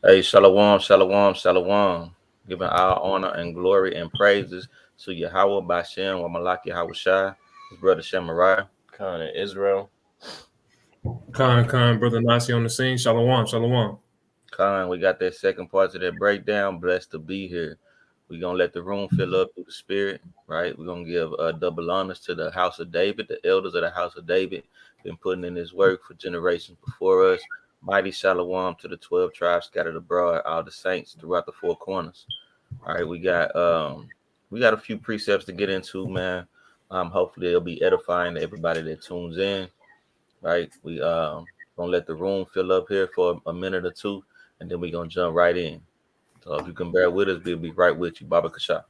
Hey, shalom, shalom, shalom. Giving all honor and glory and praises to Yahweh Bashem, Wamalaki Yahweh Shai, his brother Shemariah. Khan in Israel. Khan, brother Nasi on the scene. Shalom, shalom. Khan, we got that second part to that breakdown. Blessed to be here. We're going to let the room fill up through the spirit, right? We're going to give double honors to the house of David, the elders of the house of David, been putting in this work for generations before us. Mighty shalom to the 12 tribes scattered abroad, all the saints throughout the four corners. All right, we got a few precepts to get into, man. Hopefully it'll be edifying to everybody that tunes in. Right, we gonna let the room fill up here for a minute or two, and then we gonna jump right in. So if you can bear with us, we'll be right with you, Baba Kasha.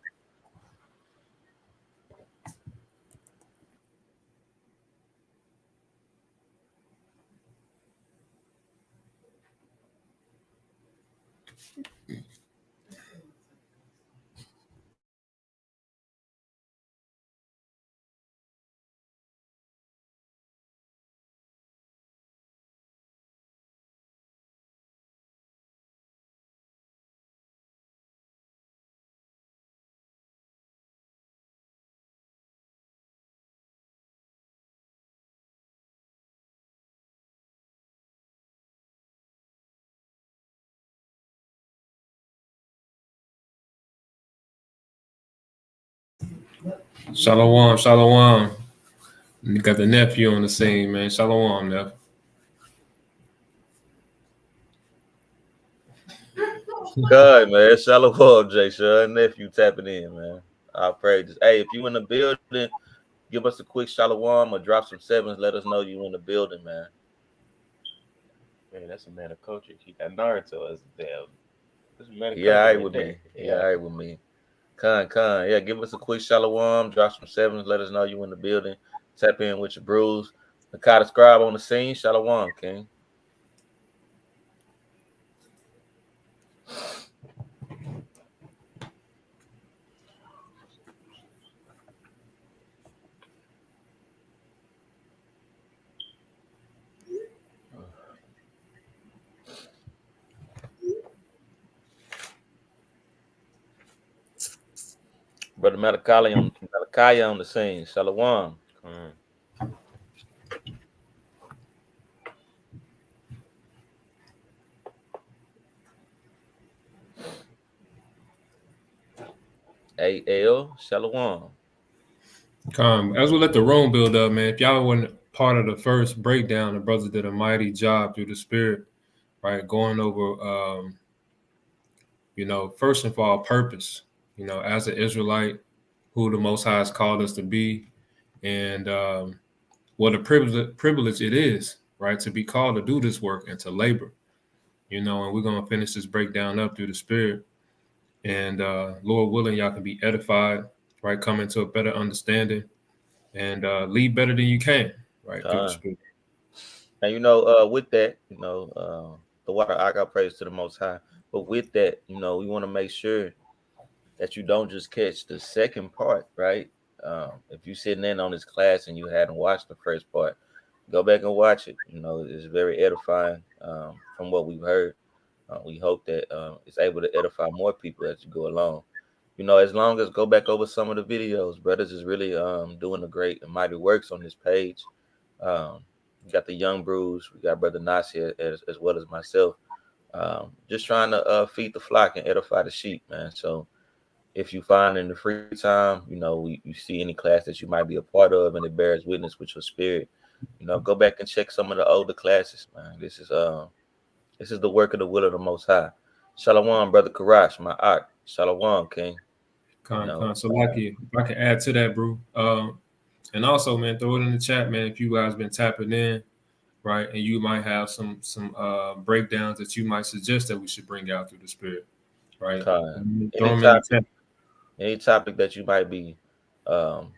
Shalom. You got the nephew on the scene, man. Shalom, nephew. Good man, shalom, Jay Sean, nephew tapping in, man. Our praises. Hey, if you in the building, give us a quick shalom or drop some sevens. Let us know you in the building, man. Man, that's a man of culture. He got Naruto as a damn. That's a man of Yeah, culture all right right with me. there. Yeah, all Yeah. right with me. Con. Yeah, give us a quick shalom, drop some sevens. Let us know you in the building. Tap in with your brews. Nakata scribe on the scene. Shalom, King. Brother Malachi on the scene. Shalom. Khan. AL. Shalom. As we let the room build up, man, if y'all wasn't part of the first breakdown, the brothers did a mighty job through the spirit, right? Going over, first of all, purpose, as an Israelite, who the Most High has called us to be, and what a privilege it is, right, to be called to do this work and to labor, and we're going to finish this breakdown up through the spirit. And Lord willing, y'all can be edified, right, come into a better understanding and lead better than you can, right, through the Con. spirit. And with that, the water I got praise to the most high. But with that, we want to make sure that you don't just catch the second part, right? If you're sitting in on this class and you hadn't watched the first part, go back and watch it. It's very edifying from what we've heard. We hope that it's able to edify more people as you go along. As long as go back over some of the videos, brothers is really doing a great and mighty works on this page. We got the Young Brews, we got Brother Nasi as well as myself. Just trying to feed the flock and edify the sheep, man. So if you find in the free time, you see any class that you might be a part of and it bears witness with your spirit, go back and check some of the older classes, man. This is the work of the will of the Most High. Shalom, brother Karash, my art. Shalom, King. You know, So, like, if I can add to that, bro, and also, man, throw it in the chat, man. If you guys been tapping in, right, and you might have some breakdowns that you might suggest that we should bring out through the spirit, right? Khan. Throw Any them in the topic, chat. any topic that you might be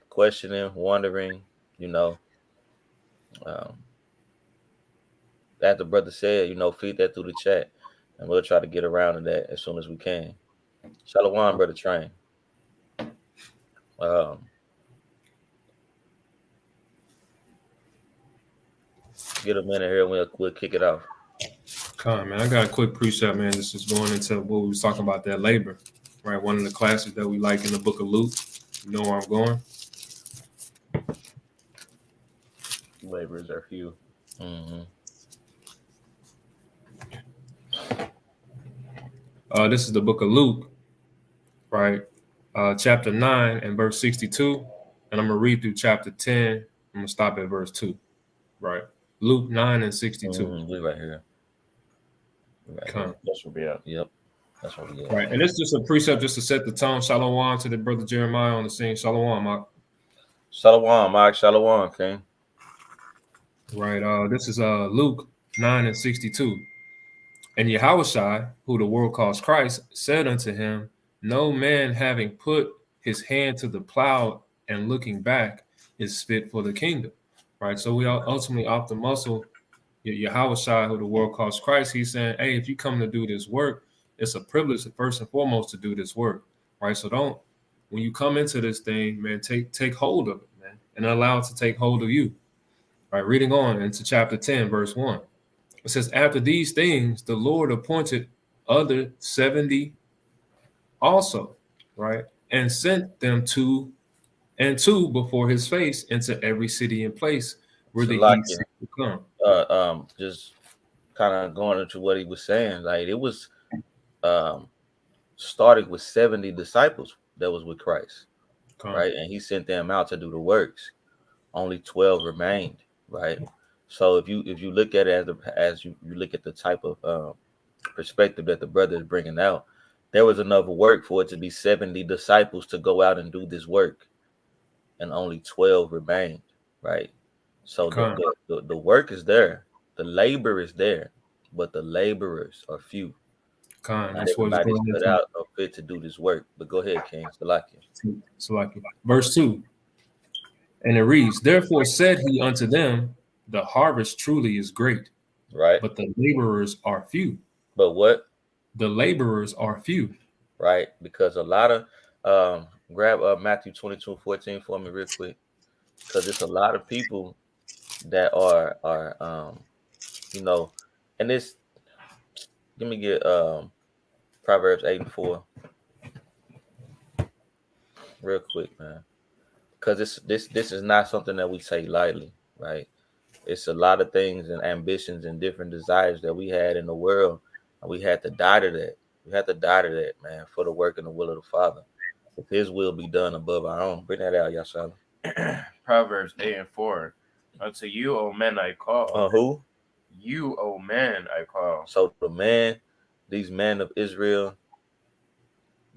questioning, wondering, you know, um, as the brother said, feed that through the chat, and we'll try to get around to that as soon as we can. Shalom, brother Train. Um, get a minute here, and we'll kick it off. Come, man. I got a quick precept, man. This is going into what we was talking about, that labor, right? One of the classes that we like in the book of Luke. You know where I'm going? Laborers are few. Mm-hmm. This is the book of Luke, right? Chapter 9 and verse 62. And I'm going to read through chapter 10. I'm going to stop at verse 2, right? Luke 9 and 62. Mm-hmm. We right here. Come. That's where we at. Yep. That's what we Right. at. And it's just a precept just to set the tone. Shalom to the brother Jeremiah on the scene. Shalom, Mark. Shalom, Mike. Shalom, King. Right. This is Luke 9 and 62. And Yahushua, who the world calls Christ, said unto him, no man having put his hand to the plow and looking back is fit for the kingdom. Right. So we are ultimately off the muscle. Yahushua, who the world calls Christ, he's saying, hey, if you come to do this work, it's a privilege first and foremost to do this work. Right. So don't, when you come into this thing, man, take hold of it, man, and allow it to take hold of you. Right. Reading on into chapter 10, verse 1. It says, after these things, the Lord appointed other 70 also, right? And sent them two and two before his face into every city and place where the heat Salakia. seemed to come. Just kind of going into what he was saying. Like it was started with 70 disciples that was with Christ, right? And he sent them out to do the works. Only 12 remained, right? So if you look at it as you look at the type of perspective that the brother is bringing out, there was enough work for it to be 70 disciples to go out and do this work, and only 12 remained, right? So the work is there, the labor is there, but the laborers are few. Not That's what it's everybody's going cut into. out or fit to do this work. But go ahead, King. Salakia. Verse 2. And it reads, therefore said he unto them, the harvest truly is great, right? but the laborers are few. But what? The laborers are few. Right? Because a lot of grab Matthew 22:14 for me real quick. Because it's a lot of people that are you know, and this let me get Proverbs 8 and 4 real quick, man. Because this is not something that we say lightly, right? It's a lot of things and ambitions and different desires that we had in the world, and we had to die to that. We had to die to that, man, for the work and the will of the Father. If His will be done above our own. Bring that out, Yashala. Proverbs 8 and 4. Unto you, O men, I call. Who? You, O man, I call. So the man, these men of Israel,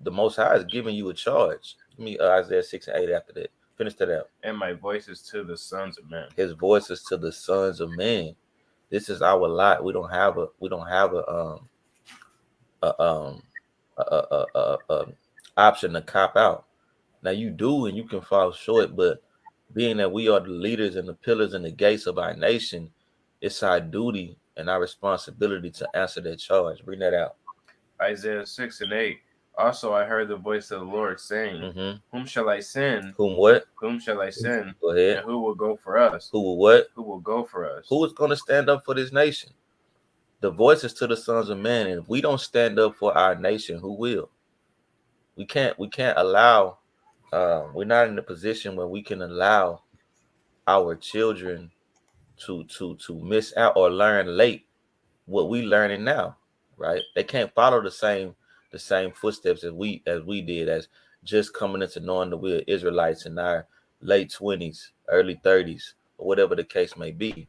the Most High is giving you a charge. Give me Isaiah 6 and 8 after that. Finish that out. And my voice is to the sons of men. His voice is to the sons of men. This is our lot. We don't have a option to cop out. Now you do, and you can fall short, but being that we are the leaders and the pillars and the gates of our nation, it's our duty and our responsibility to answer that charge. Bring that out. Isaiah 6 and 8. Also I heard the voice of the Lord saying, Whom shall I send? Whom what? Whom shall I send? Go ahead. And who will go for us? Who will what? Who will go for us? Who is going to stand up for this nation? The voice is to the sons of men, and if we don't stand up for our nation, who will? We can't allow. We're not in a position where we can allow our children to miss out or learn late what we learning now, right? They can't follow the same footsteps as we did, as just coming into knowing that we're Israelites in our late 20s, early 30s, or whatever the case may be.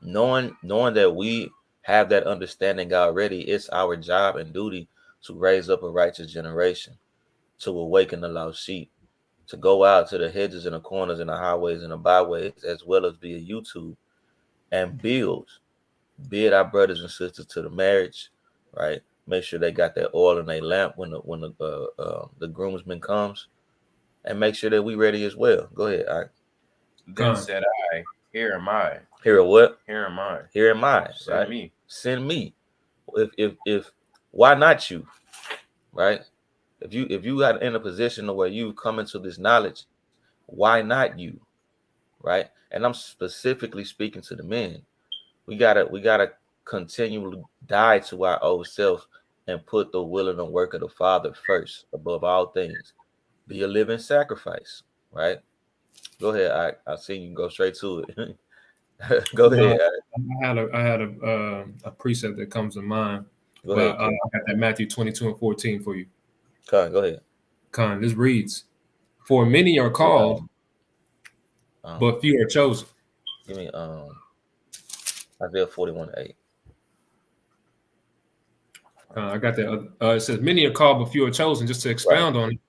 Knowing that we have that understanding already, it's our job and duty to raise up a righteous generation, to awaken the lost sheep, to go out to the hedges and the corners and the highways and the byways, as well as via YouTube, and bid our brothers and sisters to the marriage, right? Make sure they got that oil in their lamp when the groomsman comes, and make sure that we ready as well. Go ahead. All right. Then said I, Here am I. Here what? Here am I. Here am I. Send right? me. Send me. If why not you? Right? If you got in a position where you come into this knowledge, why not you? Right? And I'm specifically speaking to the men. We gotta continually die to our old self and put the will and the work of the Father first above all things. Be a living sacrifice, right? Go ahead. I seen you go straight to it. Go No, ahead. I had a precept that comes to mind, Go but ahead, I King. got that Matthew 22:14 for you. Go ahead. Con, this reads, "For many are Hey, called, um, but few are chosen." give me Isaiah 41:8. I got that. It says, "Many are called, but few are chosen." Just to Right. expound on it,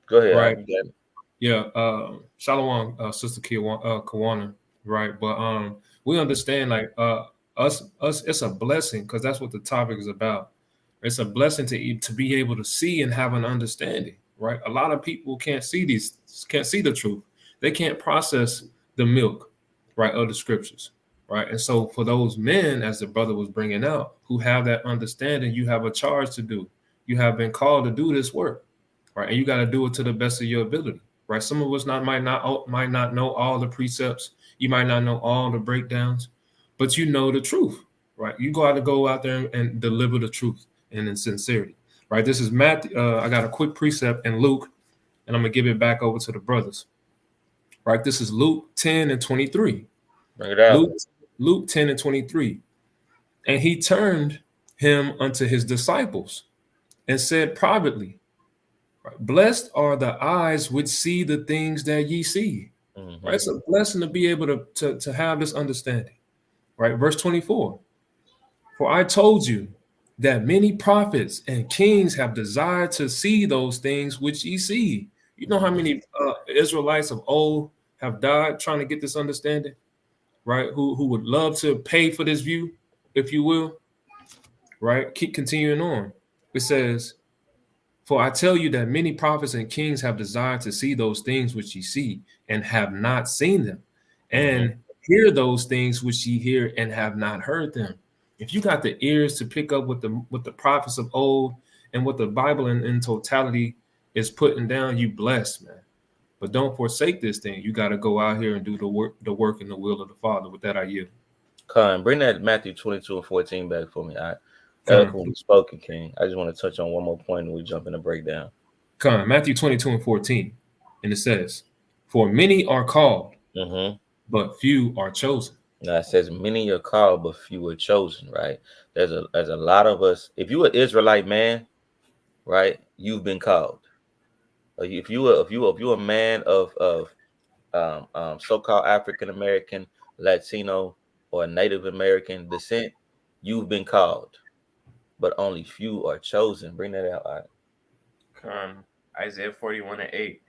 Go ahead. right? You got it. Yeah. Shalom, Sister Kawana, right? But we understand like us. It's a blessing because that's what the topic is about. It's a blessing to be able to see and have an understanding, right? A lot of people can't see the truth. They can't process the milk, right, of the scriptures, right? And so for those men, as the brother was bringing out, who have that understanding, you have a charge to do. You have been called to do this work, right? And you got to do it to the best of your ability, right? Some of us might not know all the precepts. You might not know all the breakdowns, but you know the truth, right? You got to go out there and deliver the truth and in sincerity, right? This is Matthew. I got a quick precept in Luke, and I'm gonna give it back over to the brothers, right? This is Luke 10:23. Bring it out. Luke 10:23, and he turned him unto his disciples and said privately, right, "Blessed are the eyes which see the things that ye see." Right, Mm-hmm. it's a blessing to be able to have this understanding. Right, verse 24. "For I told you that many prophets and kings have desired to see those things which ye see." You know how Mm-hmm. many Israelites of old have died trying to get this understanding, right? Who would love to pay for this view, if you will, right? Keep continuing on. It says, "For I tell you that many prophets and kings have desired to see those things which ye see, and have not seen them, Mm-hmm. and hear those things which ye hear, and have not heard them." If you got the ears to pick up what the prophets of old and what the Bible in totality is putting down, you blessed, man. But don't forsake this thing. You got to go out here and do the work and the will of the Father. With that, I yield. Bring that Matthew 22:14 back for me. I Come, eloquently spoken, King. I just want to touch on one more point and we jump in the breakdown. come. Matthew 22:14, and it says, "For many are called, Mm-hmm. but few are chosen." Now it says many are called, but few are chosen, right? There's a lot of us. If you an Israelite man, right, you've been called. If you a man of so-called African American, Latino, or Native American descent, you've been called, but only few are chosen. Bring that out. All right. Con Isaiah 41:8.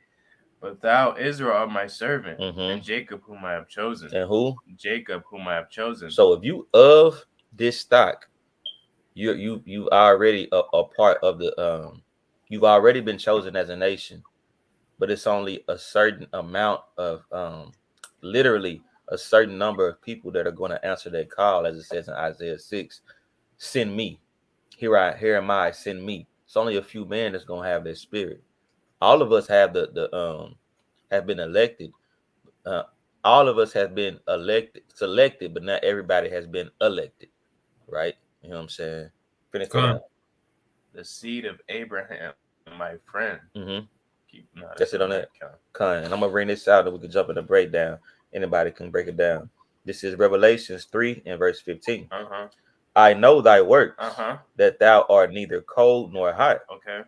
But thou, Israel, art my servant, Mm-hmm. and Jacob, whom I have chosen. And who? Jacob, whom I have chosen. So if you of this stock, you already a part of the you've already been chosen as a nation, but it's only a certain amount of literally a certain number of people that are going to answer that call, as it says in Isaiah 6. Send me. Here am I, send me. It's only a few men that's gonna have that spirit. All of us have the have been elected. Uh, all of us have been selected, but not everybody has been elected, right? You know what I'm saying? Finish that Come, out. The seed of Abraham, my friend. Mm-hmm. No, That's that's it on on that that. count. Con. And I'm gonna bring this out and we can jump in the breakdown. Anybody can break it down. This is Revelations 3 and verse 15. I know thy works, that thou art neither cold nor hot. Okay.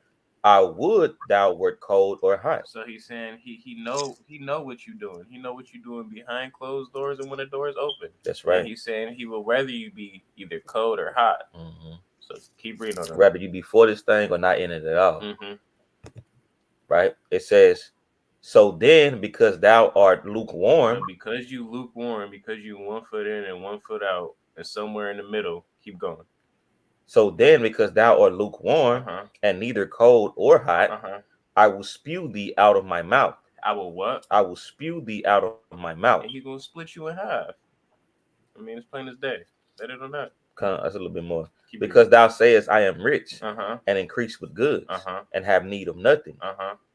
I would thou wert cold or hot. So he's saying he know what you're doing. He know what you're doing behind closed doors and when the doors open. That's right. And he's saying he will rather you be either cold or hot. Mm-hmm. So keep reading on that. Rather you be for this thing or not in it at all. Mm-hmm. Right? It says, so then because thou art lukewarm. So because you lukewarm, because you 1 foot in and 1 foot out, and somewhere in the middle, keep going. So then because thou art lukewarm and neither cold or hot, I will spew thee out of my mouth. I will what? I will spew thee out of my mouth. And he's gonna split you in half. I mean, it's plain as day. Better than that. That's a little bit more. Because thou sayest, I am rich and increase with goods and have need of nothing,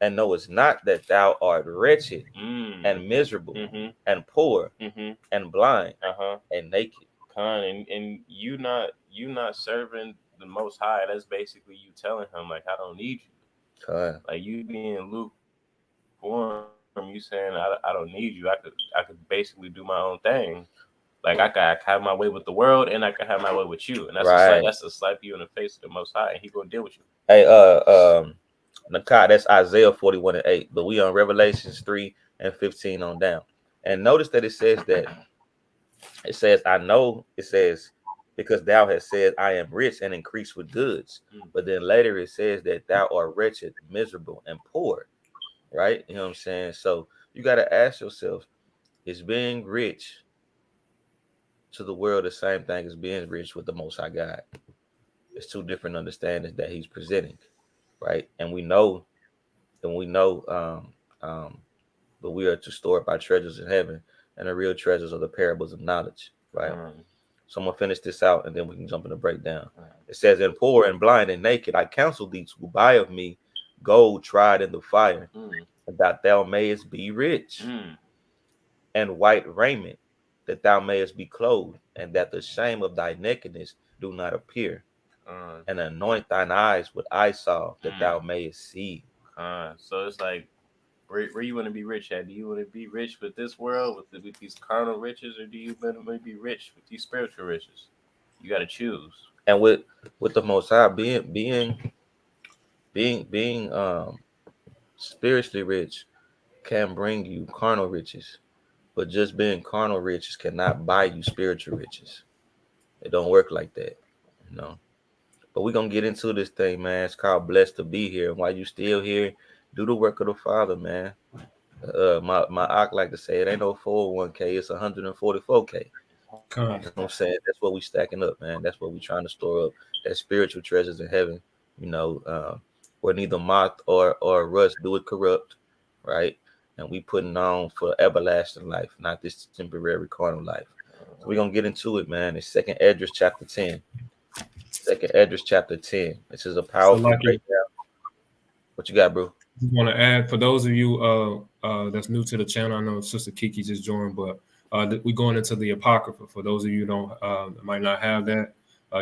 and knowest not that thou art wretched and miserable and poor and blind and naked. and you not serving the Most High. That's basically you telling him like I don't need you. Con. Like you being lukewarm, you saying I don't need you. I could basically do my own thing. Like I could have my way with the world and I could have my way with you, and that's a slap you in the Right. face of the Most High, and He gonna deal with you. Hey, Nakai, that's Isaiah 41:8. But we on Revelations 3:15 on down. And notice that it says, I know, it says, because thou hast said, I am rich and increased with goods. But then later it says that thou art wretched, miserable, and poor. Right? You know what I'm saying? So you got to ask yourself, is being rich to the world the same thing as being rich with the Most High God? It's two different understandings that he's presenting, right? And we know, but we are to store up our treasures in heaven, and the real treasures are the parables of knowledge, right? So I'm gonna finish this out, and then we can jump in the breakdown. It says, "And poor and blind and naked, I counsel thee to buy of me gold tried in the fire, that thou mayest be rich, and white raiment, that thou mayest be clothed, and that the shame of thy nakedness do not appear, and anoint thine eyes with eye salve, that thou mayest see." So it's like where you want to be rich at? Do you want to be rich with this world with these carnal riches, or do you want to be rich with these spiritual riches? You got to choose. And with the Most High, being spiritually rich can bring you carnal riches, but just being carnal riches cannot buy you spiritual riches. It don't work like that, you know. But we're gonna get into this thing, man. It's called blessed to be here. While you still here, do the work of the Father, man. My Ock like to say it ain't no 401k, it's 144k. Con. You know what I'm saying? That's what we stacking up, man. That's what we trying to store up. That spiritual treasures in heaven, you know, where neither moth or rust do it corrupt, right? And we putting on for everlasting life, not this temporary carnal life. So we're gonna get into it, man. It's Second Esdras chapter 10. Second Esdras chapter 10. This is a So, powerful like, if breakdown. What you got, bro? you want to add, for those of you that's new to the channel, I know Sister Kiki just joined, but we're going into the Apocrypha. For those of you who don't might not have that,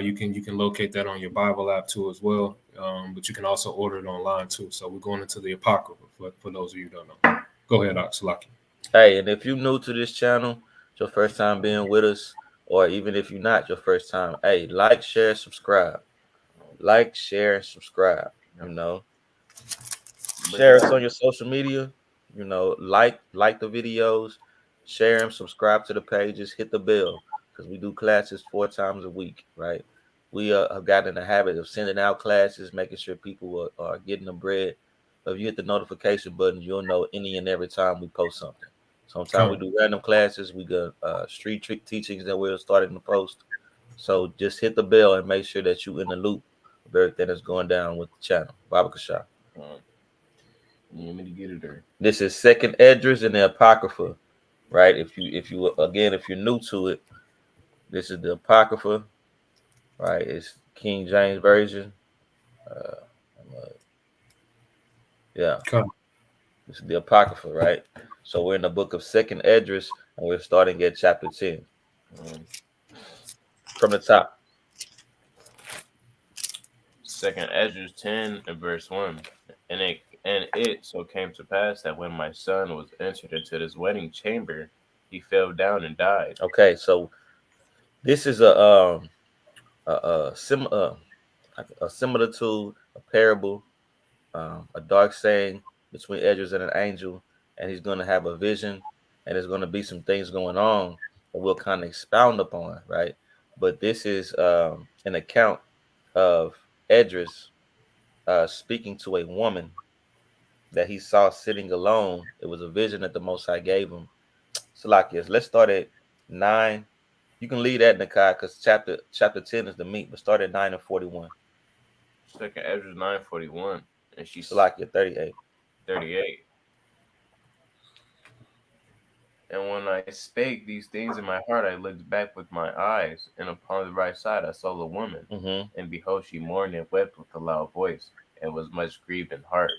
you can locate that on your Bible app too as well. But you can also order it online too. So we're going into the Apocrypha for those of you who don't know. Go ahead, Oxalaki. Hey, and if you're new to this channel, it's your first time being with us, or even if you're not your first time, hey, like, share, subscribe. Like, share, and subscribe. You know, share us on your social media. You know, like the videos, share them, subscribe to the pages, hit the bell because we do classes 4 times a week, right? We have gotten in the habit of sending out classes, making sure people are getting the bread. If you hit the notification button, you'll know any and every time we post something. Sometimes we do random classes. We got street trick teachings that we're starting to post. So just hit the bell and make sure that you in the loop of everything that's going down with the channel. Baba Kasha. You want me to get it there? This is Second Esdras in the Apocrypha, right? If you're new to it, this is the Apocrypha, right? It's King James Version. Uh, yeah, Con. this is the Apocrypha, right? So we're in the book of Second Esdras, and we're starting at chapter 10 from the top. Second Ezra 10 and verse 1. And it so came to pass that when my son was entered into this wedding chamber, he fell down and died. Okay, so this is a similitude, a parable, a dark saying between Esdras and an angel, and he's going to have a vision, and there's going to be some things going on that we'll kind of expound upon, right? But this is an account of Esdras speaking to a woman that he saw sitting alone. It was a vision that the Most High gave him. Salakias, let's start at 9. You can leave that, Nakai, because chapter 10 is the meat, but start at 9 and 41. Second Ezra 9:41. And she's Salakia 38. 38. And when I spake these things in my heart, I looked back with my eyes, and upon the right side I saw the woman. And behold, she mourned and wept with a loud voice, and was much grieved in heart.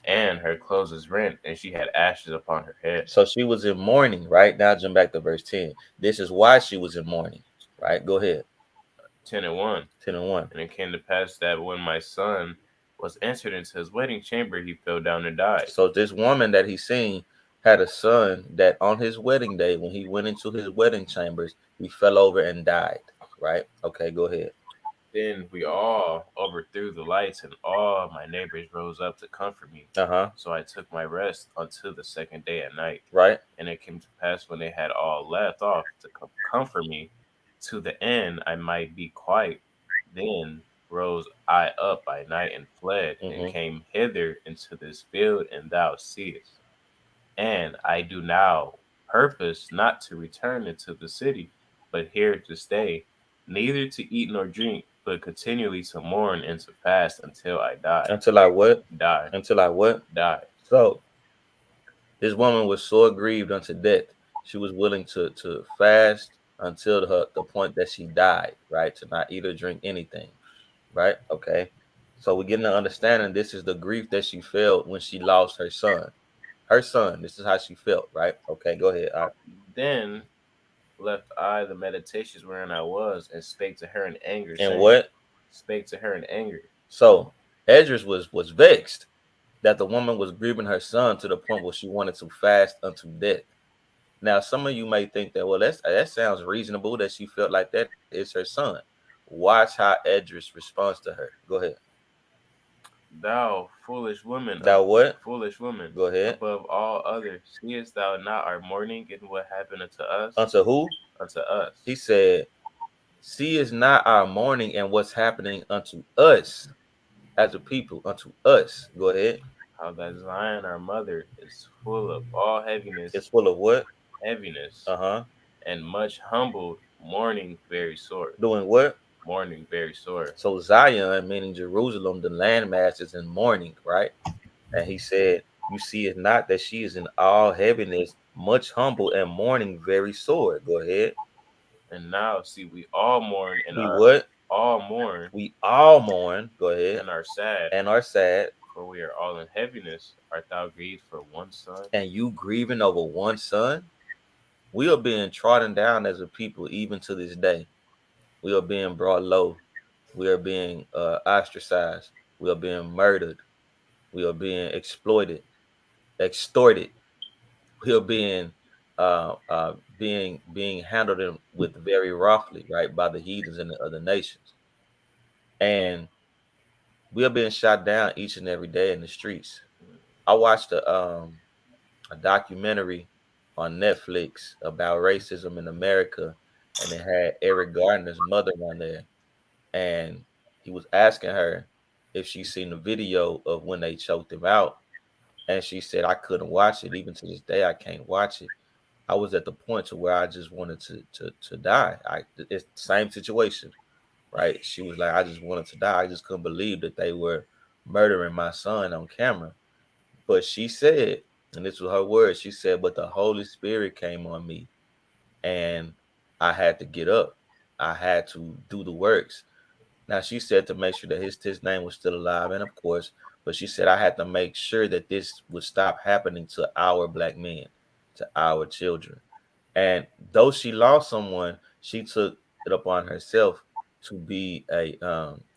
and her clothes was rent, and she had ashes upon her head. So she was in mourning, right? Now jump back to verse 10. This is why she was in mourning, right? Go ahead. 10:1. 10 and 1. And it came to pass that when my son was entered into his wedding chamber, he fell down and died. So this woman that he seen had a son that on his wedding day, when he went into his wedding chambers, he fell over and died, right? Okay, go ahead. Then we all overthrew the lights, and all my neighbors rose up to comfort me. Uh-huh. So I took my rest until the second day at night. Right? And it came to pass when they had all left off to comfort me, to the end I might be quiet. Then rose I up by night and fled, and Mm-hmm. came hither into this field, and thou seest. And I do now purpose not to return into the city, but here to stay, neither to eat nor drink, but continually to mourn and to fast until I die. Until I what? Die. Until I what? Die. So this woman was so aggrieved unto death, she was willing to fast until the point that she died, right? To not eat or drink anything, right? Okay. So we're getting an understanding this is the grief that she felt when she lost her son. Her son, this is how she felt, right? Okay, go ahead. Then left I the meditations wherein I was, and spake to her in anger, And saying, what? Spake to her in anger. So Esdras was vexed that the woman was grieving her son to the point where she wanted to fast unto death. Now, some of you may think that, well, that sounds reasonable that she felt like that is her son. Watch how Esdras responds to her. Go ahead. Thou foolish woman, Thou what? foolish woman, Go ahead. above all others, seest thou not our mourning and what happened unto us? Unto who? Unto us. He said, see is not our mourning and what's happening unto us as a people, unto us. Go ahead. How that Zion, our mother, is full of all heaviness. It's full of what? Heaviness. Uh-huh. And much humbled, mourning very sore. Doing what? Mourning very sore. So Zion, meaning Jerusalem, the landmass is in mourning, right? And he said, you see it not that she is in all heaviness, much humble and mourning very sore. Go ahead. And now see we all mourn and We are what? all mourn. We all mourn. Go ahead. And are sad. And are sad. For we are all in heaviness. Art thou grieved for one son? And you grieving over one son? We are being trodden down as a people even to this day. We are being brought low. We are being ostracized. We are being murdered. We are being exploited, extorted. We are being handled with very roughly, right, by the heathens and the other nations. And we are being shot down each and every day in the streets. I watched a documentary on Netflix about racism in America, and it had Eric Gardner's mother on there, and he was asking her if she seen the video of when they choked him out, and she said I couldn't watch it. Even to this day, I can't watch it. I was at the point to where I just wanted to die. It's the same situation, right? She was like, I just wanted to die. I just couldn't believe that they were murdering my son on camera. But she said, and this was her words, she said, but the Holy Spirit came on me and I had to get up. I had to do the works. Now she said to make sure that his name was still alive, and of course, but she said I had to make sure that this would stop happening to our black men, to our children. And though she lost someone, she took it upon herself to be a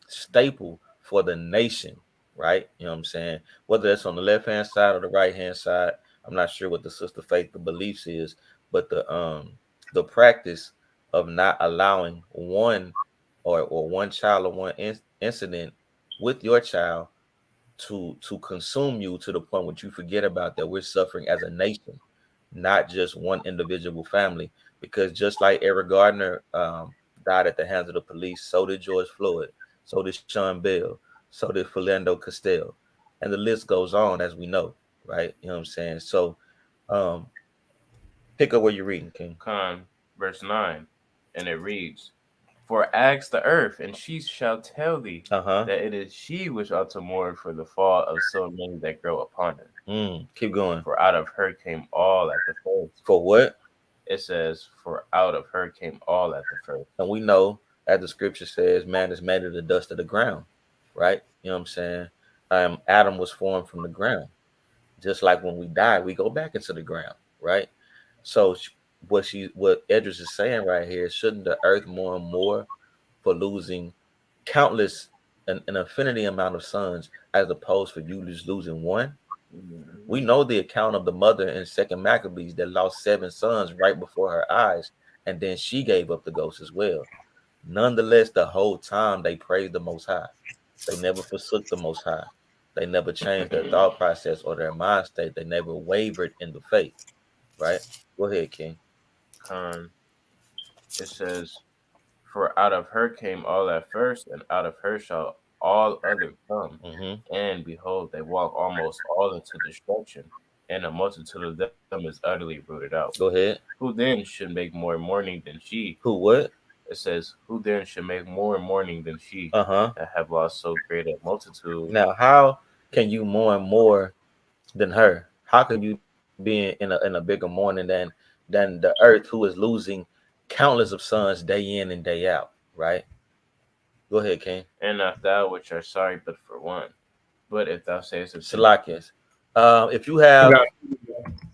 staple for the nation, right? You know what I'm saying? Whether it's on the left hand side or the right hand side, I'm not sure what the sister faith, the beliefs is, but the practice of not allowing one or one child or one incident with your child to consume you to the point where you forget about that we're suffering as a nation, not just one individual family. Because just like Eric Gardner died at the hands of the police, so did George Floyd, so did Sean Bell, so did Philando Castile, and the list goes on, as we know, right? You know what I'm saying? So um pick up where you're reading, King. Verse 9, and it reads, For ask the earth, and she shall tell thee that it is she which ought to mourn for the fall of so many that grow upon her. Keep going. For out of her came all at the first. For what? It says, for out of her came all at the first. And we know, as the scripture says, man is made of the dust of the ground, right? You know what I'm saying? Adam was formed from the ground. Just like when we die, we go back into the ground, right? So what Edris is saying right here, shouldn't the earth mourn more for losing countless an infinity amount of sons as opposed for you just losing one? We know the account of the mother in Second Maccabees that lost 7 sons right before her eyes, and then she gave up the ghost as well. Nonetheless, the whole time they praised the Most High. They never forsook the Most High. They never changed their thought process or their mind state. They never wavered in the faith. Right? Go ahead, King. Con, it says, "For out of her came all at first, and out of her shall all other come. Mm-hmm. And behold, they walk almost all into destruction, and a multitude of them is utterly rooted out. Go ahead. Who then should make more mourning than she?" Who what? It says, "Who then should make more mourning than she Uh-huh. that have lost so great a multitude?" Now, how can you mourn more than her? How can you be in a bigger mourning than the earth who is losing countless of sons day in and day out, right? Go ahead, King. And not thou which are sorry but for one. But if thou sayest unto me, Salakias. If you I have got,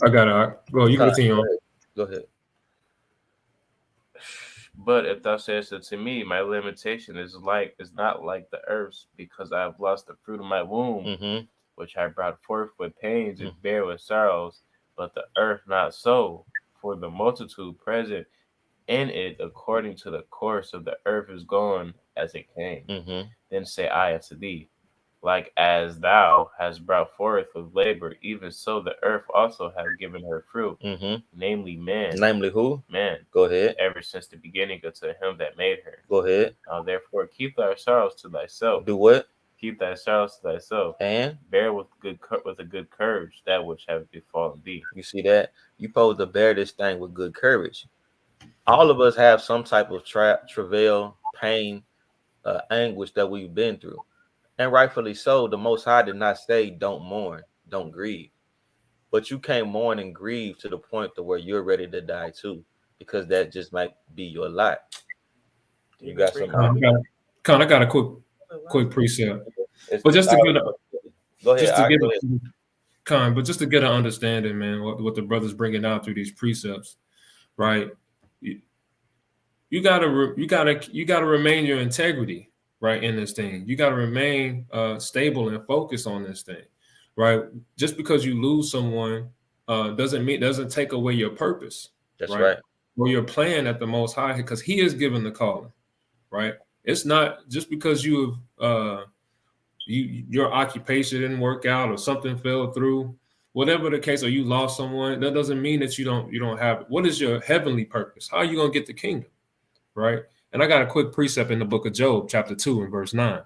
I got it. Well, you can continue go on. ahead. Go ahead. but if thou sayest unto me, my limitation is not like the earth's, because I have lost the fruit of my womb, Mm-hmm. which I brought forth with pains and bare with sorrows, but the earth not so, for the multitude present in it according to the course of the earth is gone as it came. Mm-hmm. Then say I unto thee, like as thou hast brought forth with labor, even so the earth also hath given her fruit, Mm-hmm. namely man, Namely who? man, Go ahead. ever since the beginning unto him that made her. Go ahead. Now therefore keep thy sorrows to thyself, Do what? keep thy sorrows to thyself, And bear with a good courage that which hath befallen thee. you see that? You supposed to bear this thing with good courage. All of us have some type of travail, pain, anguish that we've been through. And rightfully so. The Most High did not say, don't mourn, don't grieve. But you can't mourn and grieve to the point to where you're ready to die too, because that just might be your lot. Do You you got get free something else? I coffee? got a quick precept, but It's just to all get right. Go ahead. just to I get go ahead. but just to get an understanding, man, what the brothers bringing out through these precepts, right? You, you gotta remain your integrity, right, in this thing. You gotta remain stable and focused on this thing, right? Just because you lose someone doesn't take away your purpose, That's right? right. Or your plan at the Most High, because He is given the calling, right? It's not just because your occupation didn't work out or something fell through, whatever the case, or you lost someone. That doesn't mean that you don't have it. What is your heavenly purpose? How are you gonna get the kingdom, right? And I got a quick precept in the book of Job, chapter 2 and verse 9.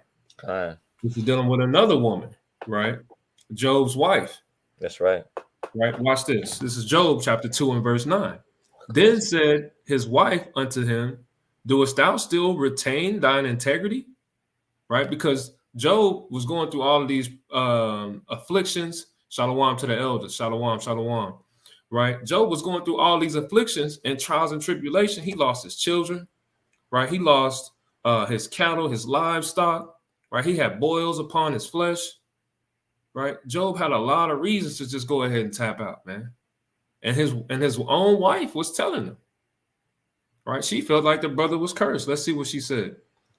Fine. This is dealing with another woman, right? Job's wife, That's right. right? Watch this. This is Job chapter 2 and verse 9. Then said his wife unto him, doest thou still retain thine integrity? Right? Because Job was going through all of these afflictions. Shalom to the elders. Shalom, shalom. Right? Job was going through all these afflictions and trials and tribulation. He lost his children. Right? He lost his cattle, his livestock. Right? He had boils upon his flesh. Right? Job had a lot of reasons to just go ahead and tap out, man. And his own wife was telling him. Right? She felt like the brother was cursed. Let's see what she said.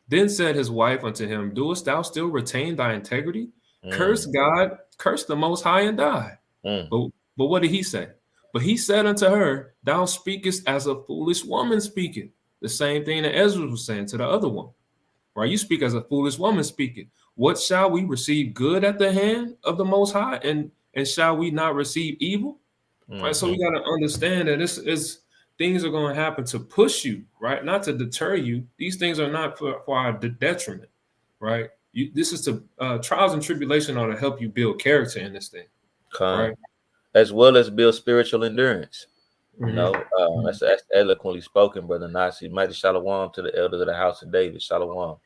Then said his wife unto him, doest thou still retain thy integrity? Curse Mm, God, curse the Most High, and die. mm, But what did he say? But he said unto her, thou speakest as a foolish woman speaketh. The same thing that Ezra was saying to the other one. Right? You speak as a foolish woman speaketh. What shall we receive good at the hand of the Most High? And shall we not receive evil? Right. So we mm-hmm. got to understand that this is things are going to happen to push you, right? Not to deter you. These things are not for our detriment, right? This is to trials and tribulation are to help you build character in this thing, Con. right? As well as build spiritual endurance. You know, Mm-hmm. that's eloquently spoken, Brother Nasi. Mighty Shalom to the elders of the house of David. Shalom.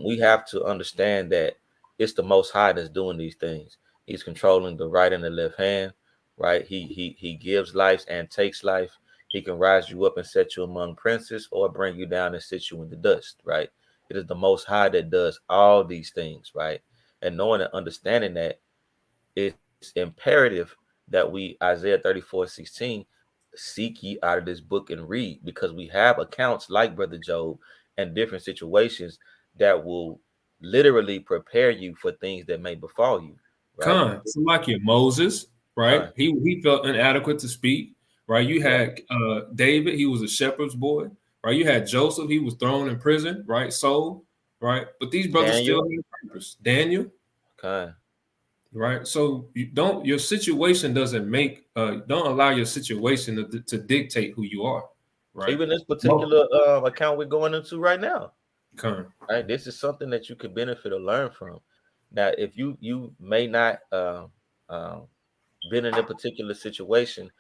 We have to understand that it's the Most High that's doing these things. He's controlling the right and the left hand, right? He gives life and takes life. He can rise you up and set you among princes, or bring you down and sit you in the dust, right? It is the Most High that does all these things, right? And knowing and understanding that, it's it's imperative that we, Isaiah 34:16, seek ye out of this book and read, because we have accounts like Brother Job and different situations that will literally prepare you for things that may befall you, right? Con, somebody like Moses, right? Con, He felt inadequate to speak, right? You yeah. had David, he was a shepherd's boy, right? You had Joseph, he was thrown in prison, right? Sold, right? But these brothers still Daniel, had purpose. Daniel, con. right? So you don't your situation doesn't make don't allow your situation to dictate who you are, right? Even this No. particular account we're going into right now, Con, right? This is something that you could benefit or learn from. Now, if you may not um, been in a particular situation,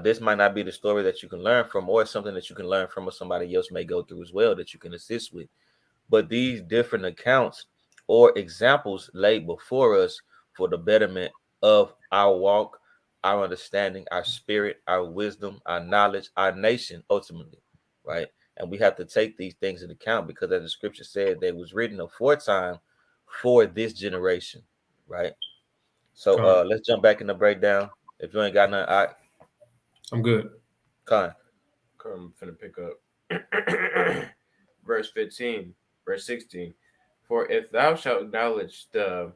this might not be the story that you can learn from, or something that you can learn from, or somebody else may go through as well that you can assist with. But these different accounts or examples laid before us for the betterment of our walk, our understanding, our spirit, our wisdom, our knowledge, our nation, ultimately, right? And we have to take these things into account, because as the scripture said, they was written aforetime for this generation, right? So con. let's jump back in the breakdown. If you ain't got nothing, I I'm good. con. Come finna pick up. Verse 15, verse 16. For if thou shalt acknowledge the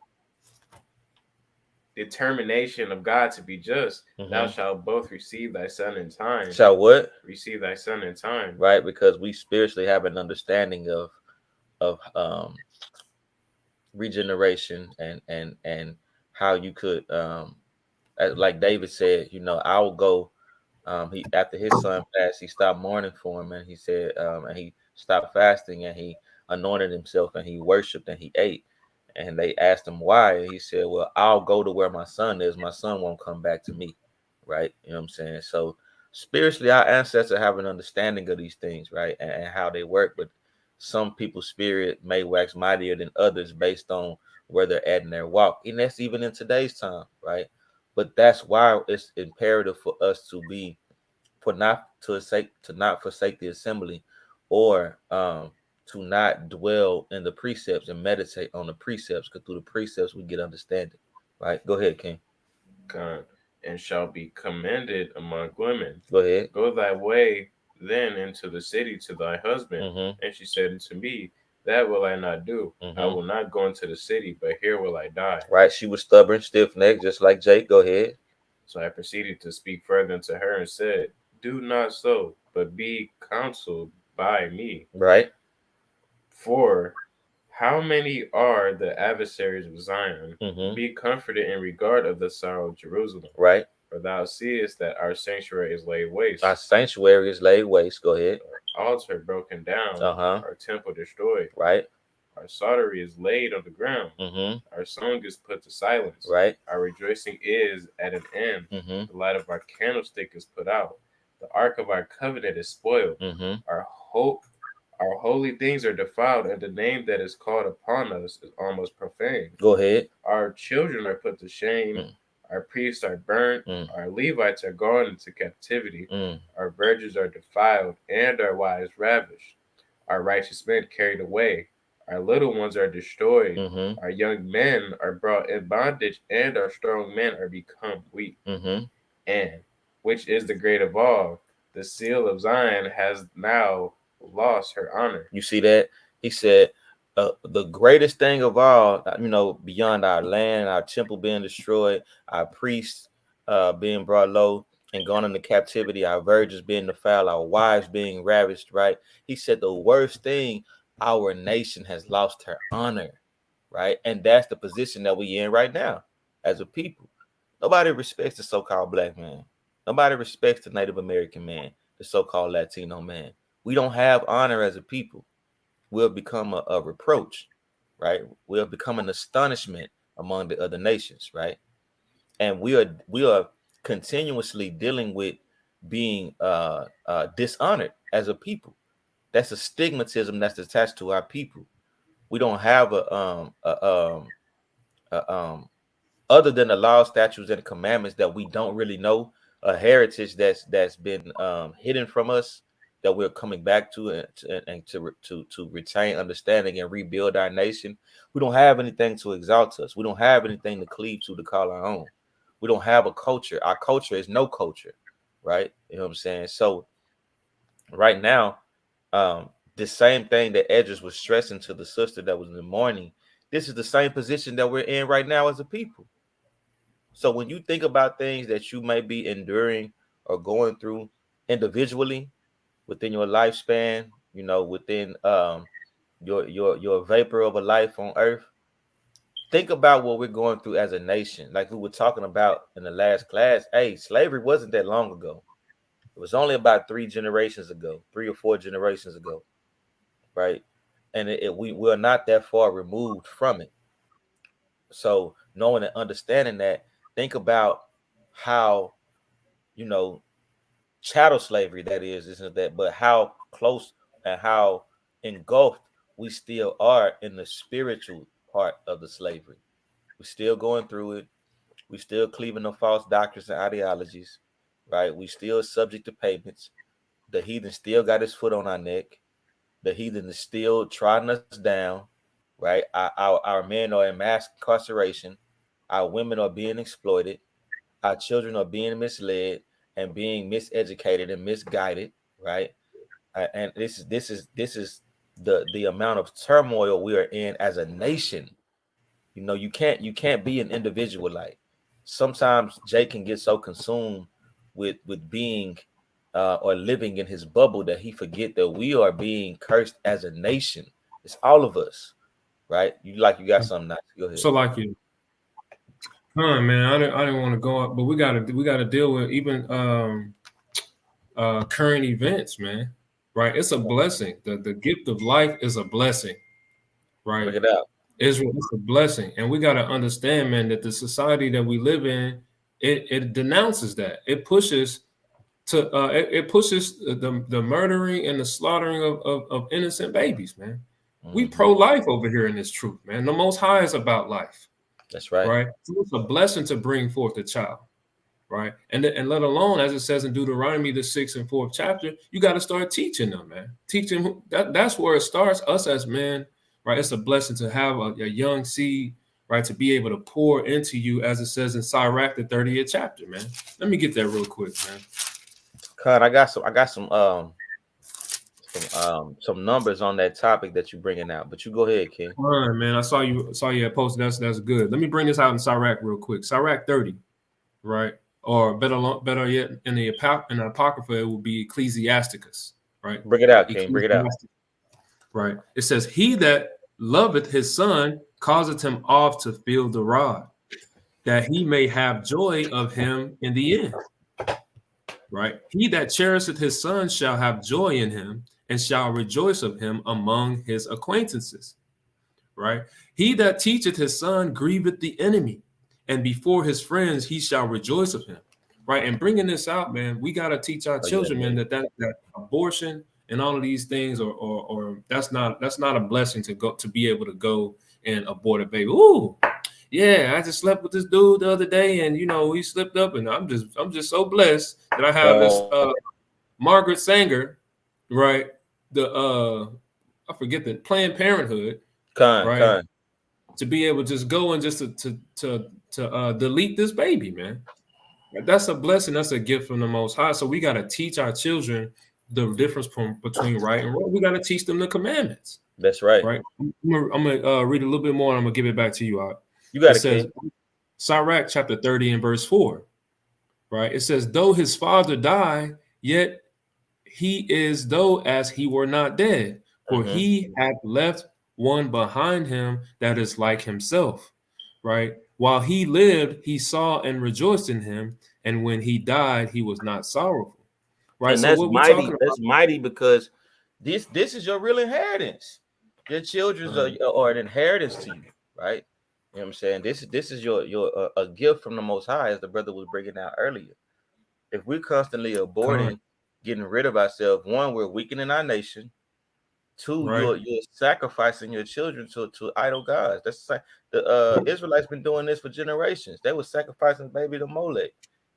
determination of God to be just, thou Mm-hmm. shalt both receive thy son in time. Shall what? Receive thy son in time. Right, because we spiritually have an understanding of regeneration and how you could like David said, I'll go. He, after his son passed, he stopped mourning for him, and he said, and he stopped fasting, and he anointed himself, and he worshipped, and he ate. And they asked him why, and he said, "Well, I'll go to where my son is. My son won't come back to me." Right? You know what I'm saying? So spiritually, our ancestors have an understanding of these things, right, and how they work. But some people's spirit may wax mightier than others based on where they're at in their walk, and that's even in today's time, right? But that's why it's imperative for us to be for not to not forsake the assembly, or to not dwell in the precepts and meditate on the precepts, because through the precepts we get understanding. Right? Go ahead, King. Con, and shall be commended among women. Go ahead. Go thy way then into the city to thy husband. Mm-hmm. And she said unto me, that will I not do. I Mm-hmm. will not go into the city, but here will I die. Right. She was stubborn, stiff necked, just like Jake. Go ahead. So I proceeded to speak further unto her and said, do not so, but be counseled by me. Right. For how many are the adversaries of Zion? Mm-hmm. Be comforted in regard of the sorrow of Jerusalem. Right. For thou seest that our sanctuary is laid waste, Our sanctuary is laid waste. Go ahead. our altar broken down, Uh-huh. our temple destroyed. Right. Our sorcery is laid on the ground. Mm-hmm. Our song is put to silence. Right. Our rejoicing is at an end. Mm-hmm. The light of our candlestick is put out. The ark of our covenant is spoiled. Mm-hmm. Our hope, our holy things are defiled, and the name that is called upon us is almost profane. Go ahead. Our children are put to shame. Mm. Our priests are burnt. Mm. Our Levites are gone into captivity. Mm. Our virgins are defiled, and our wives ravished. Our righteous men carried away. Our little ones are destroyed. Mm-hmm. Our young men are brought in bondage, and our strong men are become weak. Mm-hmm. And, which is the great of all, the seal of Zion has now lost her honor. You see that? He said, the greatest thing of all, beyond our land, our temple being destroyed, our priests being brought low and gone into captivity, our virgins being defiled, our wives being ravished, right? He said the worst thing, our nation has lost her honor, right? And that's the position that we in right now as a people. Nobody respects the so-called black man. Nobody respects the Native American man, the so-called Latino man. We don't have honor as a people. We'll become a reproach, right? We'll become an astonishment among the other nations, right? And we are continuously dealing with being dishonored as a people. That's a stigmatism that's attached to our people. We don't have a other than the law, statutes, and commandments that we don't really know, a heritage that's been hidden from us, that we're coming back to, and to retain understanding and rebuild our nation. We don't have anything to exalt us. We don't have anything to cleave to call our own. We don't have a culture. Our culture is no culture, right? You know what I'm saying? So right now, the same thing that Edris was stressing to the sister that was in the morning, this is the same position that we're in right now as a people. So when you think about things that you may be enduring or going through individually within your lifespan, within your vapor of a life on earth, think about what we're going through as a nation. Like we were talking about in the last class, hey, slavery wasn't that long ago. It was only about 3 generations ago, 3 or 4 generations ago, right? And we're not that far removed from it. So knowing and understanding that, think about how, you know, chattel slavery that is, isn't that? But how close and how engulfed we still are in the spiritual part of the slavery. We're still going through it. We still cleaving the false doctrines and ideologies, right? We still subject to payments. The heathen still got his foot on our neck. The heathen is still trotting us down, right? Our men are in mass incarceration. Our women are being exploited. Our children are being misled and being miseducated and misguided, right? And this is the amount of turmoil we are in as a nation. You can't be an individual. Like sometimes Jay can get so consumed with being or living in his bubble that he forget that we are being cursed as a nation. It's all of us, right? You got something nice. Go ahead. So like you, man, I didn't want to go up, but we gotta deal with even current events, man. Right? It's a blessing. The gift of life is a blessing, right? Bring it out. Israel is a blessing, and we gotta understand, man, that the society that we live in, it denounces that. It pushes the murdering and the slaughtering of innocent babies, man. We Hmm. pro-life over here in this truth, man. The Most High is about life, That's right. right? So it's a blessing to bring forth a child, right? And let alone, as it says in Deuteronomy, the 6th and 4th chapter, you got to start teaching them, man. Teaching that's where it starts. Us as men, right? It's a blessing to have a young seed, right, to be able to pour into you, as it says in Sirach, the 30th chapter, man. Let me get that real quick, man. Cut. I got some numbers on that topic that you're bringing out, but you go ahead, King. All right, man. I saw you had posted. That's good. Let me bring this out in Sirach real quick. Sirach 30, right? Or better yet, in the Apocrypha, it will be Ecclesiasticus, right? Bring it out, King. Bring it out. Ecclesiasticus, right? It says, "He that loveth his son causeth him oft to feel the rod, that he may have joy of him in the end." Right? He that cherisheth his son shall have joy in him, and shall rejoice of him among his acquaintances. Right? He that teacheth his son grieveth the enemy, and before his friends he shall rejoice of him. Right? And bringing this out, man, we got to teach our Oh, yeah, children, man, yeah. that abortion and all of these things, or that's not a blessing to be able to go and abort a baby. Ooh, yeah, I just slept with this dude the other day, and he slipped up, and I'm just so blessed that I have this Uh, Margaret Sanger, right? The I forget the Planned Parenthood, Con, right? con. To be able to just go and just to delete this baby, man. That's a blessing. That's a gift from the Most High. So we got to teach our children the difference between right and wrong. We got to teach them the commandments, That's right. right? I'm gonna read a little bit more, and I'm gonna give it back to you. You It got it, says, King. Sirach chapter 30 and verse 4, right? It says, "Though his father die, yet he is though as he were not dead, for Mm-hmm. he hath left one behind him that is like himself." Right? While he lived, he saw and rejoiced in him, and when he died, he was not sorrowful. Right? And So that's what we mighty. talking That's mighty because this is your real inheritance. Your children's about? are an inheritance to you, right? You know what I'm saying? This is your a gift from the Most High, as the brother was bringing out earlier. If we're constantly Con, aborting, getting rid of ourselves, one, we're weakening our nation. Two, right? you're sacrificing your children to idol gods. The Israelites been doing this for generations. They were sacrificing baby to Molech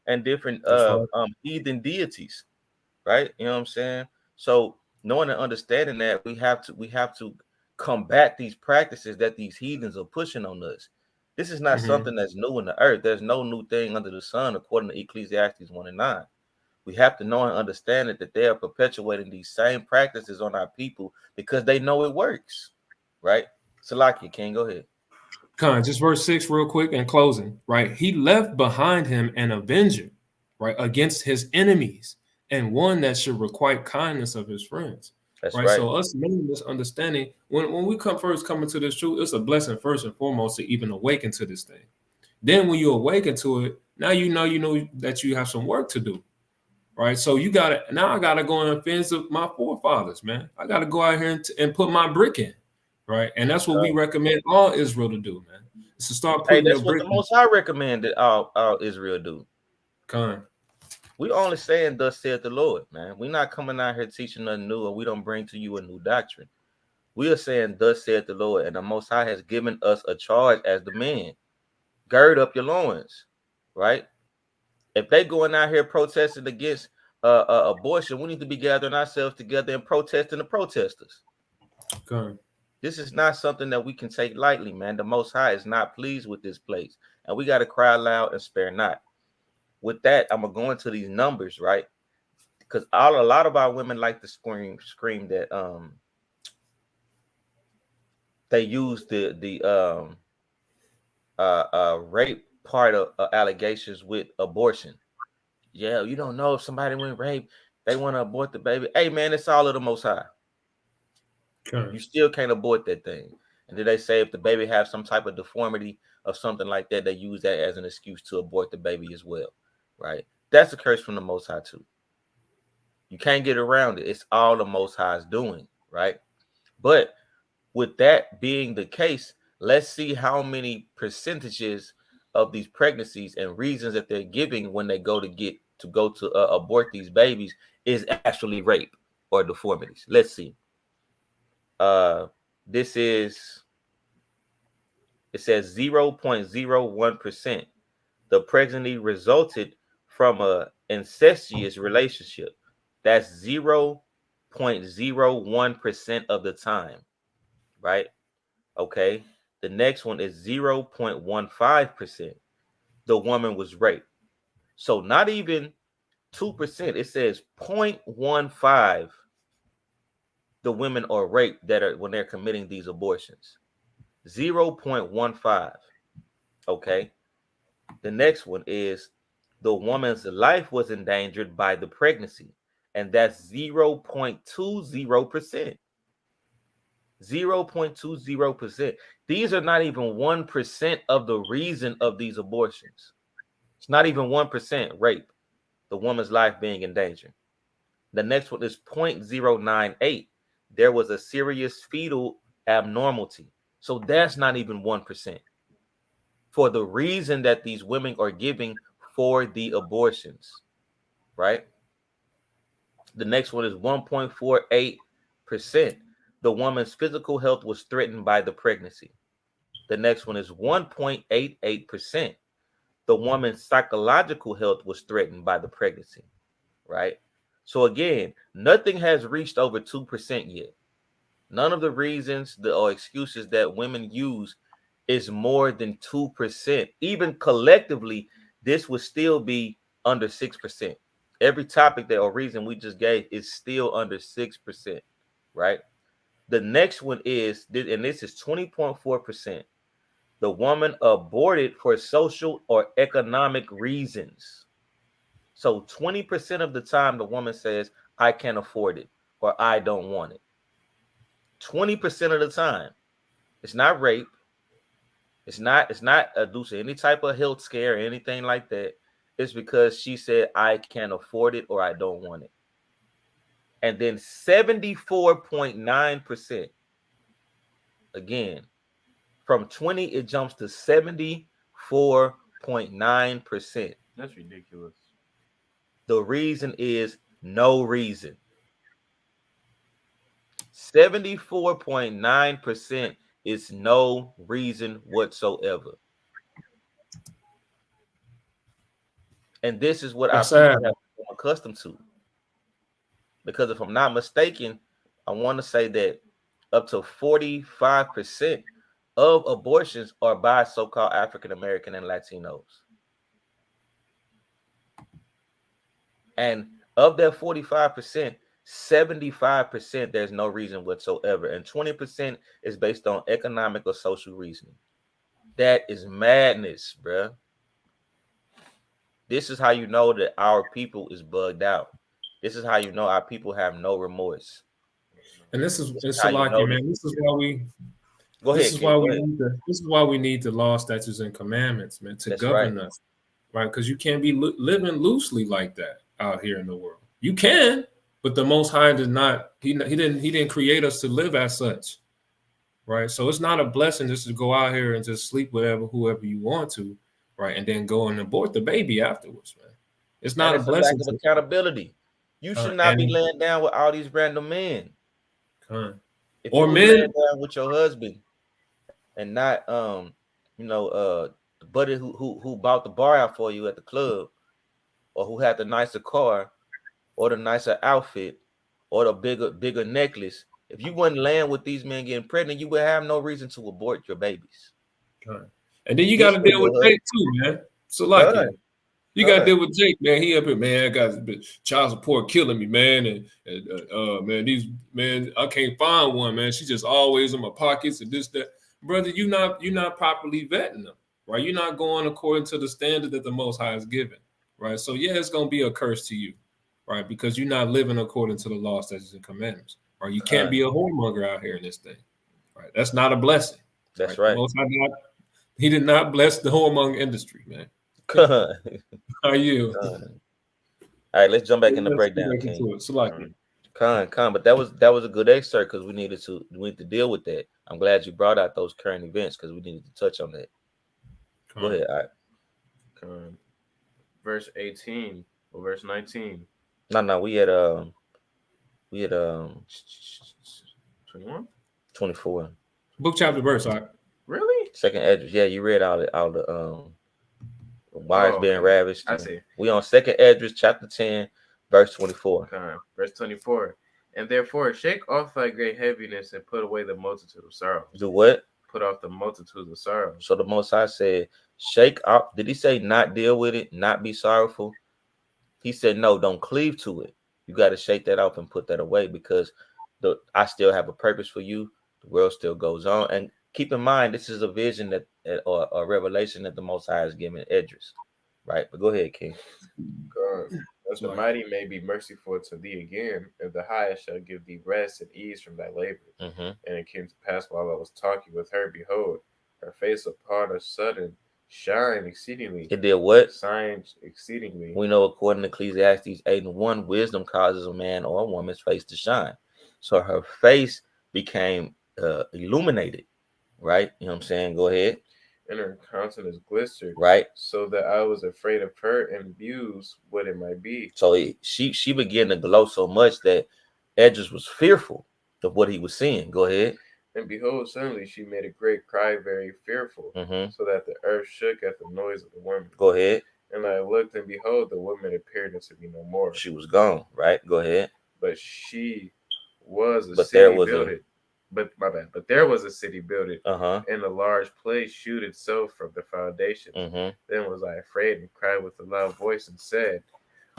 and different That's right. heathen deities, right? You know what I'm saying? So knowing and understanding that we have to combat these practices that these heathens are pushing on us. This is not Mm-hmm. something that's new in the earth. There's no new thing under the sun, according to Ecclesiastes 1:9. We have to know and understand it, that they are perpetuating these same practices on our people because they know it works, right? Salaki, King, go ahead. Just verse 6, real quick, in closing, right? He left behind him an avenger, right, against his enemies, and one that should requite kindness of his friends. That's Right. right. So us knowing this understanding, when we come into this truth, it's a blessing first and foremost to even awaken to this thing. Then when you awaken to it, now you know that you have some work to do. Right. So I gotta go in offense of my forefathers, man. I gotta go out here and put my brick in. Right. And that's what we Right. recommend all Israel to do, man. Is to start Hey, putting their that's what brick the in. Most High recommended all Israel do. Con. We only saying, "Thus saith the Lord," man. We're not coming out here teaching nothing new, or we don't bring to you a new doctrine. We are saying, "Thus saith the Lord," and the Most High has given us a charge as the men. Gird up your loins, right? If they going out here protesting against abortion, we need to be gathering ourselves together and protesting the protesters. Con. This is not something that we can take lightly, man. The Most High is not pleased with this place, and we got to cry loud and spare not. With that, I'm gonna go into these numbers, right? Because a lot of our women like to scream that they use the rape part of allegations with abortion. Yeah, you don't know if somebody went rape, they want to abort the baby. Hey man, it's all of the Most High. Con. You still can't abort that thing. And then they say if the baby has some type of deformity or something like that, they use that as an excuse to abort the baby as well, right? That's a curse from the Most High too. You can't get around it. It's all the Most High's doing, right? But with that being the case, let's see how many percentages of these pregnancies and reasons that they're giving when they go to abort these babies is actually rape or deformities. Let's see. Uh, this is It says 0.01%. The pregnancy resulted from a incestuous relationship. That's 0.01% of the time, right? Okay. The next one is 0.15%. The woman was raped. So not even 2%. It says 0.15 the women are raped that are when they're committing these abortions. 0.15. Okay. The next one is the woman's life was endangered by the pregnancy, and that's 0.20%. 0.20%. These are not even 1% of the reason of these abortions. It's not even 1% rape, the woman's life being in danger. The next one is 0.098. There was a serious fetal abnormality. So that's not even 1% for the reason that these women are giving for the abortions, right? The next one is 1.48%. The woman's physical health was threatened by the pregnancy. The next one is 1.88%. The woman's psychological health was threatened by the pregnancy, right? So again, nothing has reached over 2% yet. None of the reasons or excuses that women use is more than 2%. Even collectively, this would still be under 6%. Every topic that or reason we just gave is still under 6%, right? The next one is, and this is 20.4%. The woman aborted for social or economic reasons. So 20% of the time, the woman says, I can't afford it or I don't want it. 20% of the time. It's not rape. It's not due to any type of health scare or anything like that. It's because she said I can't afford it or I don't want it. And then 74.9%. Again, from 20 it jumps to 74.9%. That's ridiculous. The reason is no reason. 74.9% is no reason whatsoever. And this is what our That's sad. people have become accustomed to. Because if I'm not mistaken, I want to say that up to 45% of abortions are by so-called African American and Latinos. And of that 45%, 75% there's no reason whatsoever. And 20% is based on economic or social reasoning. That is madness, bruh. This is how you know that our people is bugged out. This is how you know our people have no remorse. And this is This is it's how a you lucky know that. man. This is why we Go this ahead, is King. why Go we ahead. need the this is why we need the law, statutes, and commandments, man, to That's right. govern us, right? Because you can't be living loosely like that out here in the world. You can, but the Most High did not. He didn't create us to live as such, right? So it's not a blessing just to go out here and just sleep with whoever you want to, right? And then go and abort the baby afterwards, man. It's And not a it's a lack blessing of to accountability. You should not be and laying down with all these random men. uh, If you or was laying men. down with your husband and not you know the buddy who bought the bar out for you at the club, or who had the nicer car, or the nicer outfit, or the bigger necklace, if you wasn't laying with these men getting pregnant, you would have no reason to abort your babies. And then you got This to for deal with your husband. Jake too, man. So like God, it. You got to God. deal with Jake, man. He up here, man. I got child support killing me, man. And man, I can't find one, man. She just always in my pockets and this, that. Brother, you're not properly vetting them, right? You're not going according to the standard that the Most High has given, right? So yeah, it's gonna be a curse to you, right? Because you're not living according to the law, statutes, and commandments, or you can't God. be a whoremonger out here in this thing, right? That's not a blessing, That's right? The right. Most High he did not bless the whoremonger industry, man. God. Are you? God. All right, let's jump back in the Let's get breakdown, back King. into it. Salaki. But that was a good excerpt because we need to deal with that. I'm glad you brought out those current events because we needed to touch on that. Go ahead. All right. Verse 18 or verse 19. No, we had 21? 24. Book chapter verse. All right. Really? Second address. Yeah, you read all the wives being Okay. ravished. I see. We on second address, chapter 10, verse 24. Verse 24. And therefore shake off thy great heaviness and put away the multitude of sorrows. Do what? Put off the multitude of sorrows. So the Most High said, shake off. Did he say not deal with it, not be sorrowful? He said, no, don't cleave to it. You got to shake that off and put that away because I still have a purpose for you. The world still goes on. And keep in mind, this is a vision that or a revelation that the Most High has given Edris. Right? But go ahead, King. That the mighty may be merciful to thee again, and the highest shall give thee rest and ease from thy labors. Mm-hmm. And it came to pass while I was talking with her, behold, her face upon a sudden shine exceedingly. It did what? Signs exceedingly. We know according to Ecclesiastes 8:1, wisdom causes a man or a woman's face to shine. So her face became illuminated, right? You know what I'm saying? Go ahead. And her countenance glistered, right? So that I was afraid of her and views what it might be. So she began to glow so much that Edris was fearful of what he was seeing. Go ahead. And behold, suddenly she made a great cry, very fearful, so that the earth shook at the noise of the woman. Go ahead. And I looked, and behold, the woman appeared unto me no more. She was gone, right? Go ahead. But she was a city builded. But there was a city builded, and a large place shewed itself from the foundation. Then was I afraid and cried with a loud voice and said,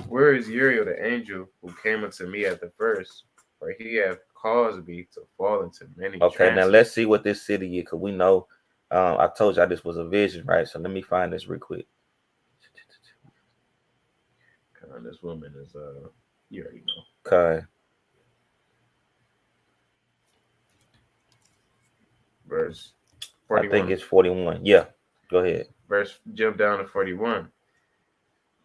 where is Uriel the angel who came unto me at the first? For he hath caused me to fall into many trances. Now let's see what this city is, because we know I told y'all this was a vision, right? So let me find this real quick. This woman is you already know. Okay. Verse 41. I think it's 41. Yeah. Go ahead. Jump down to 41.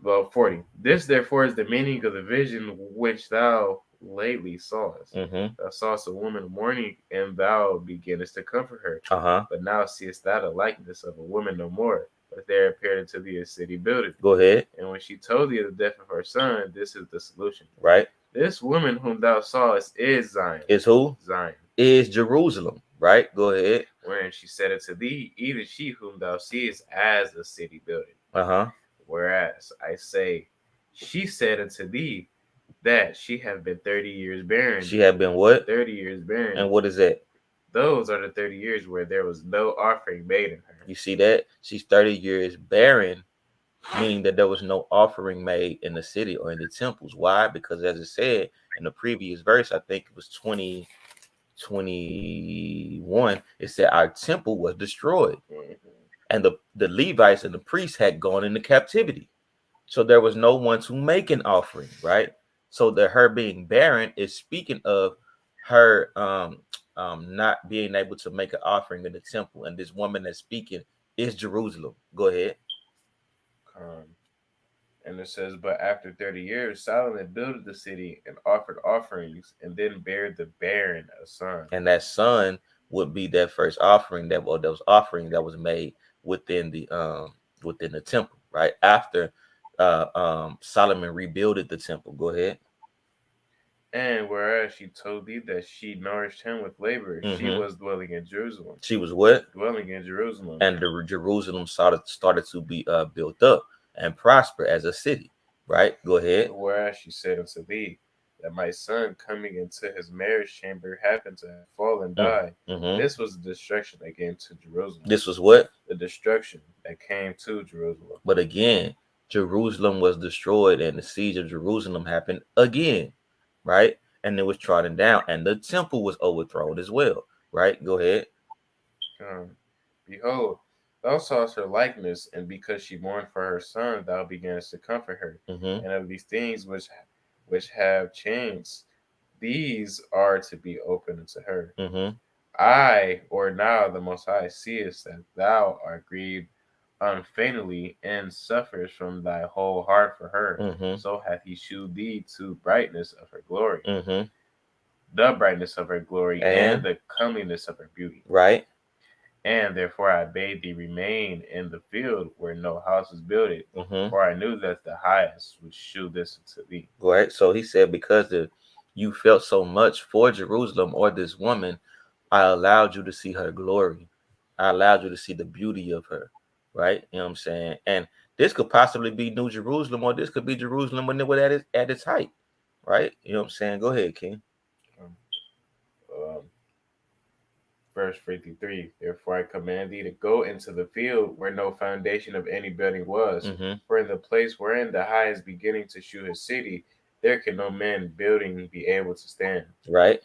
Well, 40. This therefore is the meaning of the vision which thou lately sawest. Thou sawest a woman mourning, and thou beginnest to comfort her. But now seest thou the likeness of a woman no more, but there appeared unto thee a city builded. Go ahead. And when she told thee of the death of her son, this is the solution. Right. This woman whom thou sawest is Zion. Is who? Zion. Is Jerusalem. Right? Go ahead. Wherein she said unto thee, even she whom thou seest as a city builded. Whereas I say, she said unto thee, that she have been 30 years barren. She had been what? 30 years barren. And what is that? Those are the 30 years where there was no offering made in her. You see that? She's 30 years barren, meaning that there was no offering made in the city or in the temples. Why? Because as it said in the previous verse, I think it was 21, it said our temple was destroyed. And the Levites and the priests had gone into captivity. So there was no one to make an offering, right? So that her being barren is speaking of her not being able to make an offering in the temple. And this woman that's speaking is Jerusalem. Go ahead. And it says, but after 30 years, Solomon built the city and offered offerings, and then bare the barren a son. And that son would be that first offering that was made within the temple, right? After Solomon rebuilded the temple. Go ahead. And whereas she told thee that she nourished him with labor, she was dwelling in Jerusalem. She was what? Dwelling in Jerusalem. And the Jerusalem started to be built up and prosper as a city, right? Go ahead. Whereas she said unto thee that my son coming into his marriage chamber happened to have fallen and died. This was the destruction that came to Jerusalem. This was what? The destruction that came to Jerusalem. But again, Jerusalem was destroyed and the siege of Jerusalem happened again, right? And it was trodden down and the temple was overthrown as well, right? Go ahead. Behold, thou sawest her likeness, and because she mourned for her son, thou beganst to comfort her. And of these things which have chanced, these are to be opened unto her. I, or now the Most High, seest that thou art grieved unfeignedly and suffers from thy whole heart for her. So hath he shewed thee to brightness of her glory, the brightness of her glory, and the comeliness of her beauty. Right. And therefore I bade thee remain in the field where no house is builded, for I knew that the highest would shew this unto thee. Right. So he said, because you felt so much for Jerusalem or this woman, I allowed you to see her glory. I allowed you to see the beauty of her. Right. You know what I'm saying? And this could possibly be New Jerusalem, or this could be Jerusalem when it was at its height. Right. You know what I'm saying? Go ahead, King. Verse 53, therefore I command thee to go into the field where no foundation of any building was, for in the place wherein the high is beginning to shew his city, there can no man building be able to stand. Right.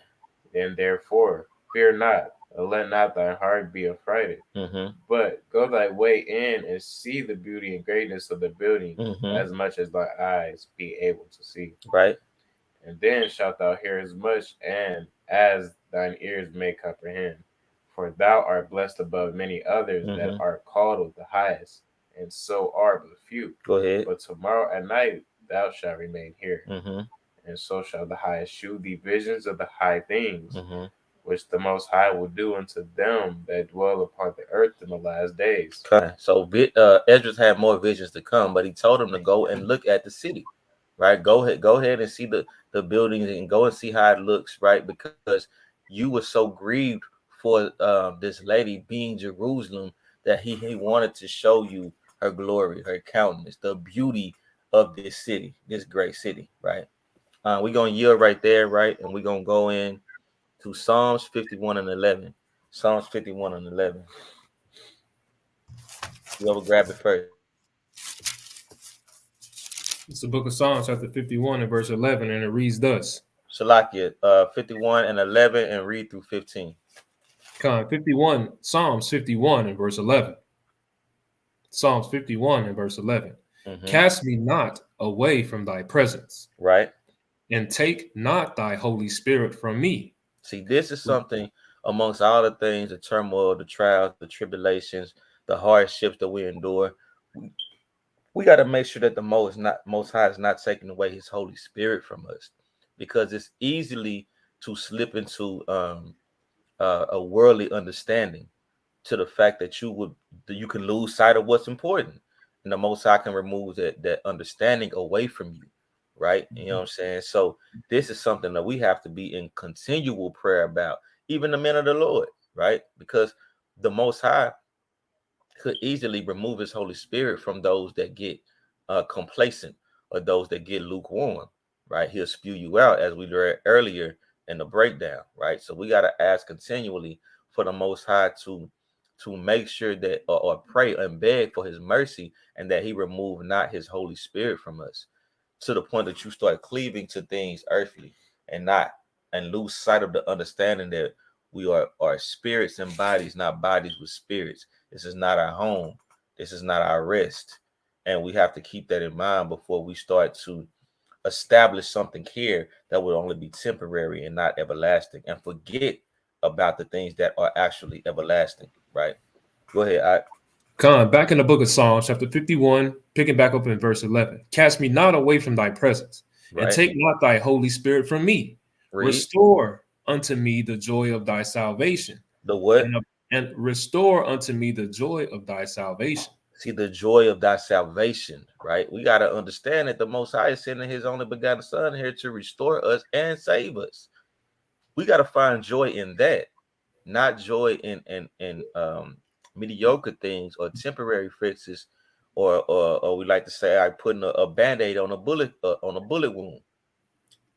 And therefore fear not, and let not thy heart be affrighted, but go thy way in and see the beauty and greatness of the building, as much as thy eyes be able to see. Right. And then shalt thou hear as much and as thine ears may comprehend. For thou art blessed above many others that are called of the highest, and so are but few. Go ahead. But tomorrow at night thou shalt remain here, and so shall the highest shew thee visions of the high things, which the Most High will do unto them that dwell upon the earth in the last days. So Esdras had more visions to come, but he told him to go and look at the city. Right. Go ahead and see the buildings and go and see how it looks. Right. Because you were so grieved for this lady being Jerusalem that he wanted to show you her glory, her countenance, the beauty of this city, this great city. Right. We're going to yield right there. Right. And we're going to go in to Psalms 51 and 11. Psalms 51 and 11. Whoever grab it first. It's the book of Psalms, chapter 51 and verse 11, and it reads thus. Salakia, 51 and 11, and read through 15. Psalms 51 and verse 11. Psalms 51 and verse 11. Cast me not away from thy presence. Right. And take not thy Holy Spirit from me. See, this is something amongst all the things, the turmoil, the trials, the tribulations, the hardships that we endure. We got to make sure that the Most High is not taking away his Holy Spirit from us, because it's easily to slip into a worldly understanding to the fact that you can lose sight of what's important, and the Most High can remove that understanding away from you, right? You know what I'm saying? So this is something that we have to be in continual prayer about, even the men of the Lord, right? Because the Most High could easily remove his Holy Spirit from those that get complacent or those that get lukewarm, right? He'll spew you out, as we read earlier in the breakdown, right? So we got to ask continually for the Most High to make sure that, or pray and beg for His mercy, and that He remove not His Holy Spirit from us, to the point that you start cleaving to things earthly and not and lose sight of the understanding that we are spirits and bodies, not bodies with spirits. This is not our home. This is not our rest. And we have to keep that in mind before we start to establish something here that will only be temporary and not everlasting, and forget about the things that are actually everlasting, right? Go ahead. Come back in the book of Psalms, chapter 51, picking back up in verse 11. Cast me not away from thy presence, and Right. take not thy Holy Spirit from me. Read. Restore unto me the joy of thy salvation, The what? and restore unto me the joy of thy salvation. See, the joy of thy salvation, right? We got to understand that the Most High is sending His only begotten Son here to restore us and save us. We got to find joy in that, not joy in mediocre things or temporary fixes, or we like to say, I putting a band-aid on a bullet wound.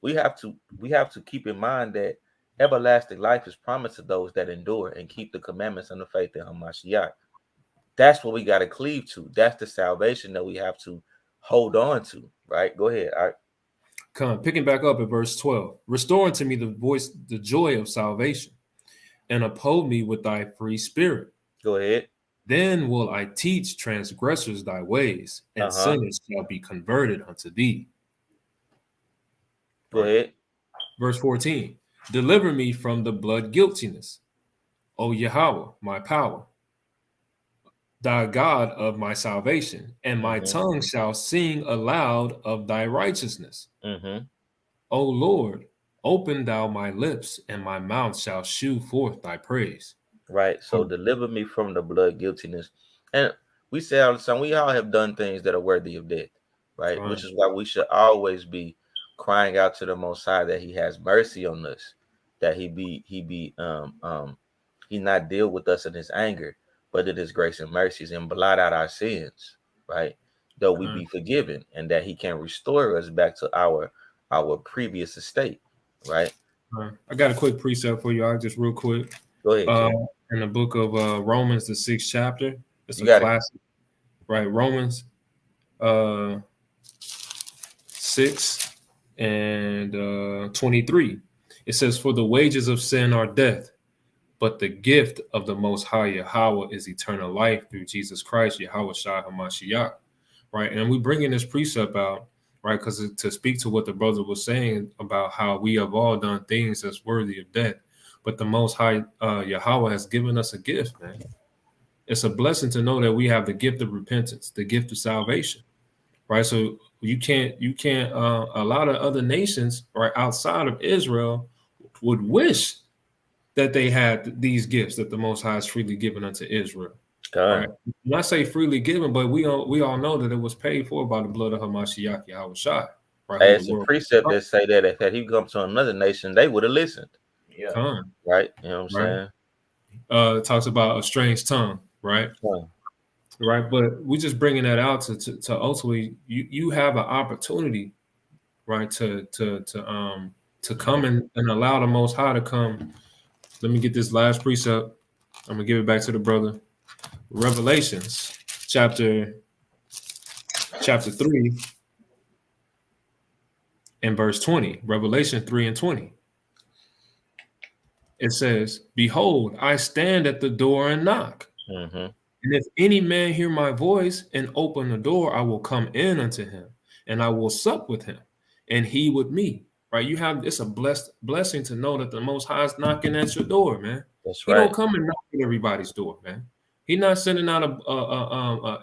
We have to keep in mind that everlasting life is promised to those that endure and keep the commandments and the faith in Hamashiach. That's what we got to cleave to. That's the salvation that we have to hold on to, right? Go ahead. All right. Come, picking back up at verse 12. Restore unto me the joy of salvation, and uphold me with thy free spirit. Go ahead. Then will I teach transgressors thy ways, and Uh-huh. sinners shall be converted unto thee. Go Right. ahead. Verse 14. Deliver me from the blood guiltiness, O Yahweh, my power, thy God of my salvation, and my Mm-hmm. tongue shall sing aloud of thy righteousness. Mm-hmm. O Lord, open thou my lips, and my mouth shall shew forth thy praise. Right. So deliver me from the blood guiltiness. And we say all the time, we all have done things that are worthy of death, right? Which is why we should always be crying out to the Most High that He has mercy on us, that He not deal with us in His anger, but in His grace and mercies, and blot out our sins, right? Though we be forgiven, and that He can restore us back to our previous estate, right? I got a quick precept for you, all just real quick. Go ahead, King. In the book of Romans, the 6th chapter. It's You a got it. classic, right? Romans 6 and 23. It says, for the wages of sin are death, but the gift of the Most High Yahweh is eternal life through Jesus Christ, Yahweh Shai HaMashiach, right? And we bringing this precept out, right, because to speak to what the brother was saying about how we have all done things that's worthy of death, but the Most High Yahweh has given us a gift, man. It's a blessing to know that we have the gift of repentance, the gift of salvation, right? So you can't. A lot of other nations, right, outside of Israel, would wish that they had these gifts that the Most High has freely given unto Israel. Right. Done. Not say freely given, but we all know that it was paid for by the blood of Hamashiach Yahweh Shai, right? Who Hey, the it's a world precept that say that if had he come to another nation, they would have listened. Yeah. come, Right? You know what I'm right? saying? It talks about a strange tongue, right? Done. Right. But we just bringing that out to ultimately you have an opportunity, right, to come and allow the Most High to come. Let me get this last precept. I'm gonna give it back to the brother. Revelations chapter 3 and verse 20. Revelation 3 and 20. It says, behold, I stand at the door and knock. Mm-hmm. And if any man hear my voice and open the door, I will come in unto him, and I will sup with him, and he with me. Right? You have it's a blessing to know that the Most High is knocking at your door, man. That's He don't right. come and knock at everybody's door, man. He's not sending out a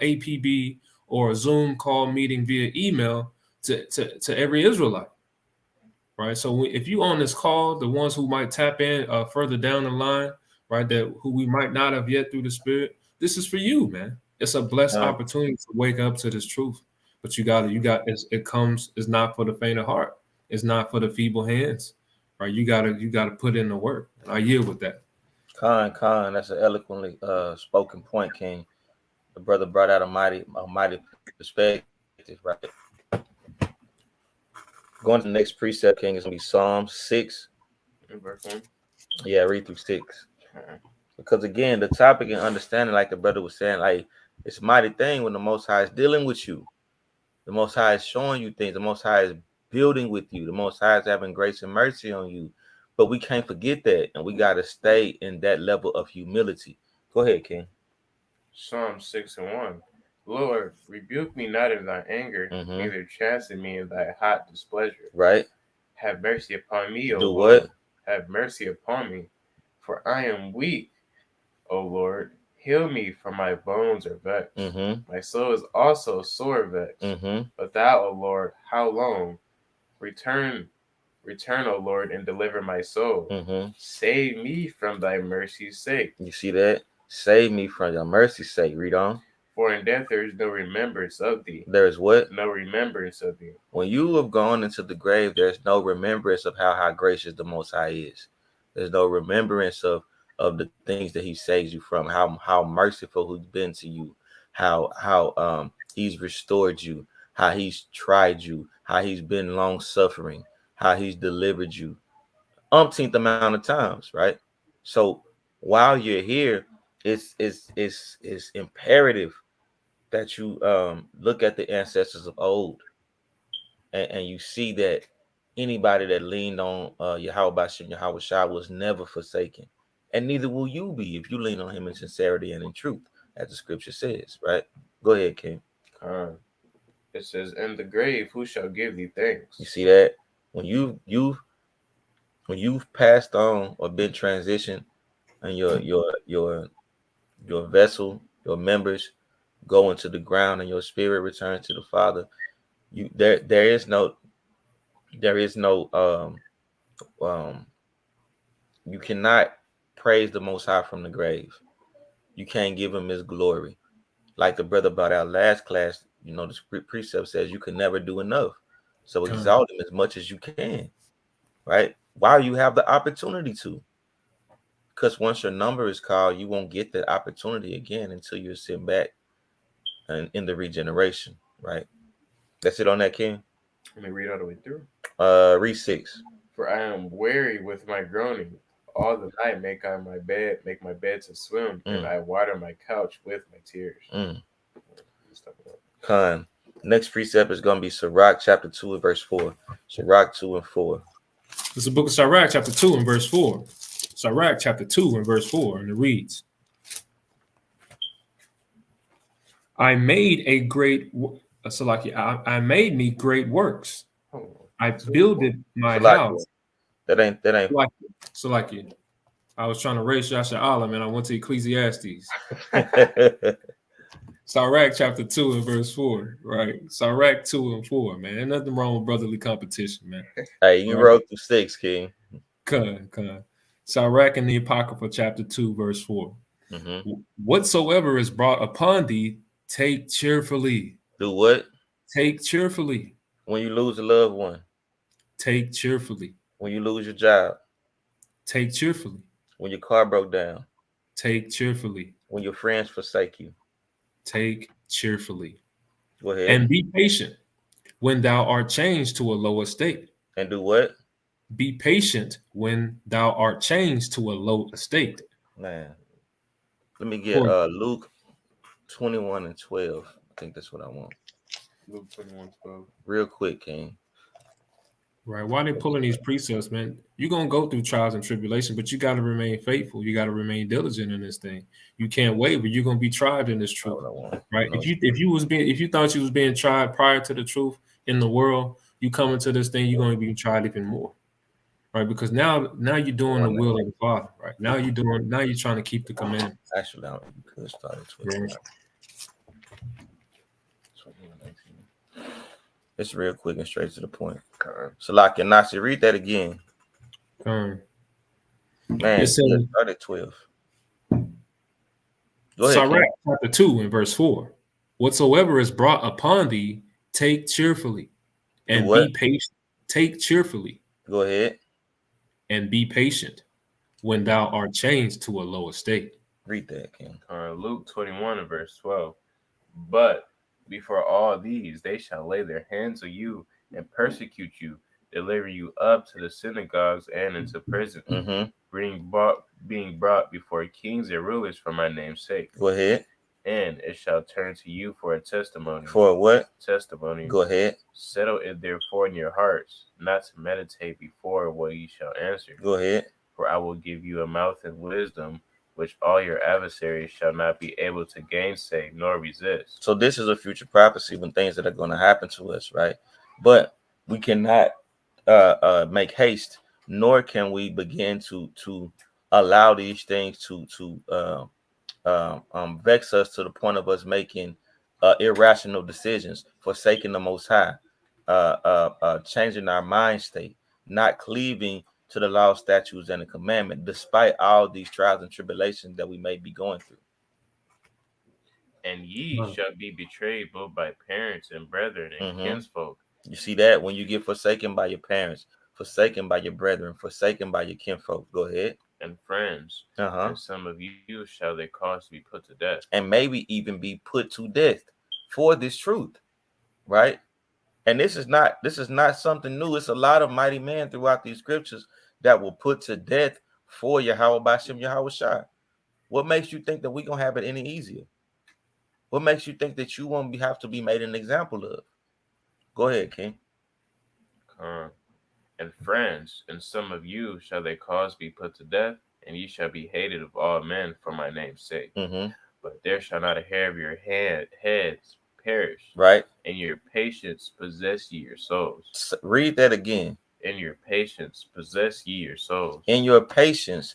APB or a Zoom call meeting via email to every Israelite. Right. So if you on this call, the ones who might tap in further down the line, right, that who we might not have yet through the Spirit, this is for you, man. It's a blessed opportunity to wake up to this truth. But it's not for the faint of heart. It's not for the feeble hands, right? You gotta put in the work. And I yield with that. Khan, that's an eloquently spoken point, King. The brother brought out a mighty perspective, right? Going to the next precept, King, is gonna be Psalm 6. Verse 1. Yeah, read through 6. Okay. Because again, the topic and understanding, like the brother was saying, like it's a mighty thing when the Most High is dealing with you. The Most High is showing you things. The Most High is building with you. The Most High is having grace and mercy on you. But we can't forget that, and we got to stay in that level of humility. Go ahead, King. Psalm 6 and 1. Lord, rebuke me not in thy anger, neither chasten me in thy hot displeasure. Right. Have mercy upon me, O Do Lord. what? Have mercy upon me, for I am weak, O Lord. Heal me, for my bones are vexed. My soul is also sore vexed. But thou, O Lord, how long? Return, O Lord, and deliver my soul. Save me from thy mercy's sake. You see that? Save me from your mercy's sake. Read on. For in death there is no remembrance of thee. There is what? No remembrance of thee. When you have gone into the grave, there's no remembrance of how gracious the Most High is. There's no remembrance of the things that He saves you from, how merciful He's been to you, how He's restored you, how He's tried you, how He's been long suffering, how He's delivered you umpteenth amount of times, right? So while you're here, it's imperative that you look at the ancestors of old, and you see that anybody that leaned on Yahweh Shem Yahweh Shah was never forsaken. And neither will you be if you lean on him in sincerity and in truth, as the scripture says, right? Go ahead, King. It says, in the grave, who shall give thee thanks? You see that? When you've passed on or been transitioned, and your vessel, your members go into the ground and your spirit returns to the Father, there is no you cannot praise the Most High from the grave. You can't give him his glory. Like the brother about our last class, the precept says you can never do enough. So exalt him as much as you can, right? While you have the opportunity to. Because once your number is called, you won't get that opportunity again until you're sent back and in the regeneration, right? That's it on that, King. Let me read all the way through. Read 6. For I am weary with my groaning. All the night make my bed to swim, and I water my couch with my tears. Con. Next precept is going to be Sirach chapter 2 and verse 4. Sirach 2 and 4. This is the book of Sirach chapter 2 and verse 4. Sirach chapter 2 and verse 4, and it reads, I made a great, I made me great works. I builded my house. That ain't. Salaki. I was trying to race Yasha Allah, man. I went to Ecclesiastes. Sirach chapter 2 and verse 4, right? Sirach 2 and 4, man. Ain't nothing wrong with brotherly competition, man. Hey, you wrote through 6, King. Come. Sirach in the Apocrypha chapter 2, verse 4. Whatsoever is brought upon thee, take cheerfully. Do what? Take cheerfully. When you lose a loved one. Take cheerfully. When you lose your job. Take cheerfully. When your car broke down. Take cheerfully. When your friends forsake you. Take cheerfully. Go ahead. And be patient when thou art changed to a low estate. And do what? Be patient when thou art changed to a low estate. Man. Let me get Luke 21 and 12. I think that's what I want. Luke 21:12. Real quick, King. Right. While they're pulling these precepts, man, you're going to go through trials and tribulation, but you got to remain faithful. You got to remain diligent in this thing. You can't waver. You're going to be tried in this truth. Right. If you thought you was being tried prior to the truth in the world, you come into this thing, you're going to be tried even more. Right. Because now you're doing the will of the Father. Right. Now you're trying to keep the commandments. Actually, you could start at 21. It's real quick and straight to the point. Salaki and Nasi, read that again. Man, start at 12. Go ahead. Sirach chapter 2 and verse 4. Whatsoever is brought upon thee, take cheerfully, and be patient. Take cheerfully. Go ahead. And be patient when thou art changed to a low estate. Read that, King. Luke 21 and verse 12. But before all these, they shall lay their hands on you and persecute you, deliver you up to the synagogues and into prison, Mm-hmm. being brought before kings and rulers for my name's sake. Go ahead. And it shall turn to you for a testimony. For what? Testimony. Go ahead. Settle it therefore in your hearts, not to meditate before what ye shall answer. Go ahead. For I will give you a mouth and wisdom, which all your adversaries shall not be able to gainsay nor resist. So this is a future prophecy when things that are going to happen to us, right? But we cannot make haste, nor can we begin to allow these things to vex us to the point of us making irrational decisions, forsaking the Most High, changing our mind state, not cleaving to the law, statutes, and the commandment, despite all these trials and tribulations that we may be going through. And ye shall be betrayed both by parents and brethren and kinsfolk. You see that when you get forsaken by your parents, forsaken by your brethren, forsaken by your kinfolk. Go ahead. And friends, and some of you shall they cause to be put to death, and maybe even be put to death for this truth, right? And this is not something new. It's a lot of mighty men throughout these scriptures that will put to death for Yahweh Bashem Yahweh Shai. What makes you think that we're gonna have it any easier? What makes you think that you won't have to be made an example of? Go ahead, King. And friends, and some of you shall they cause be put to death, and ye shall be hated of all men for my name's sake. But there shall not a hair of your heads perish. Right. In your patience possess ye your souls. Read that again. In your patience possess ye your souls. In your patience,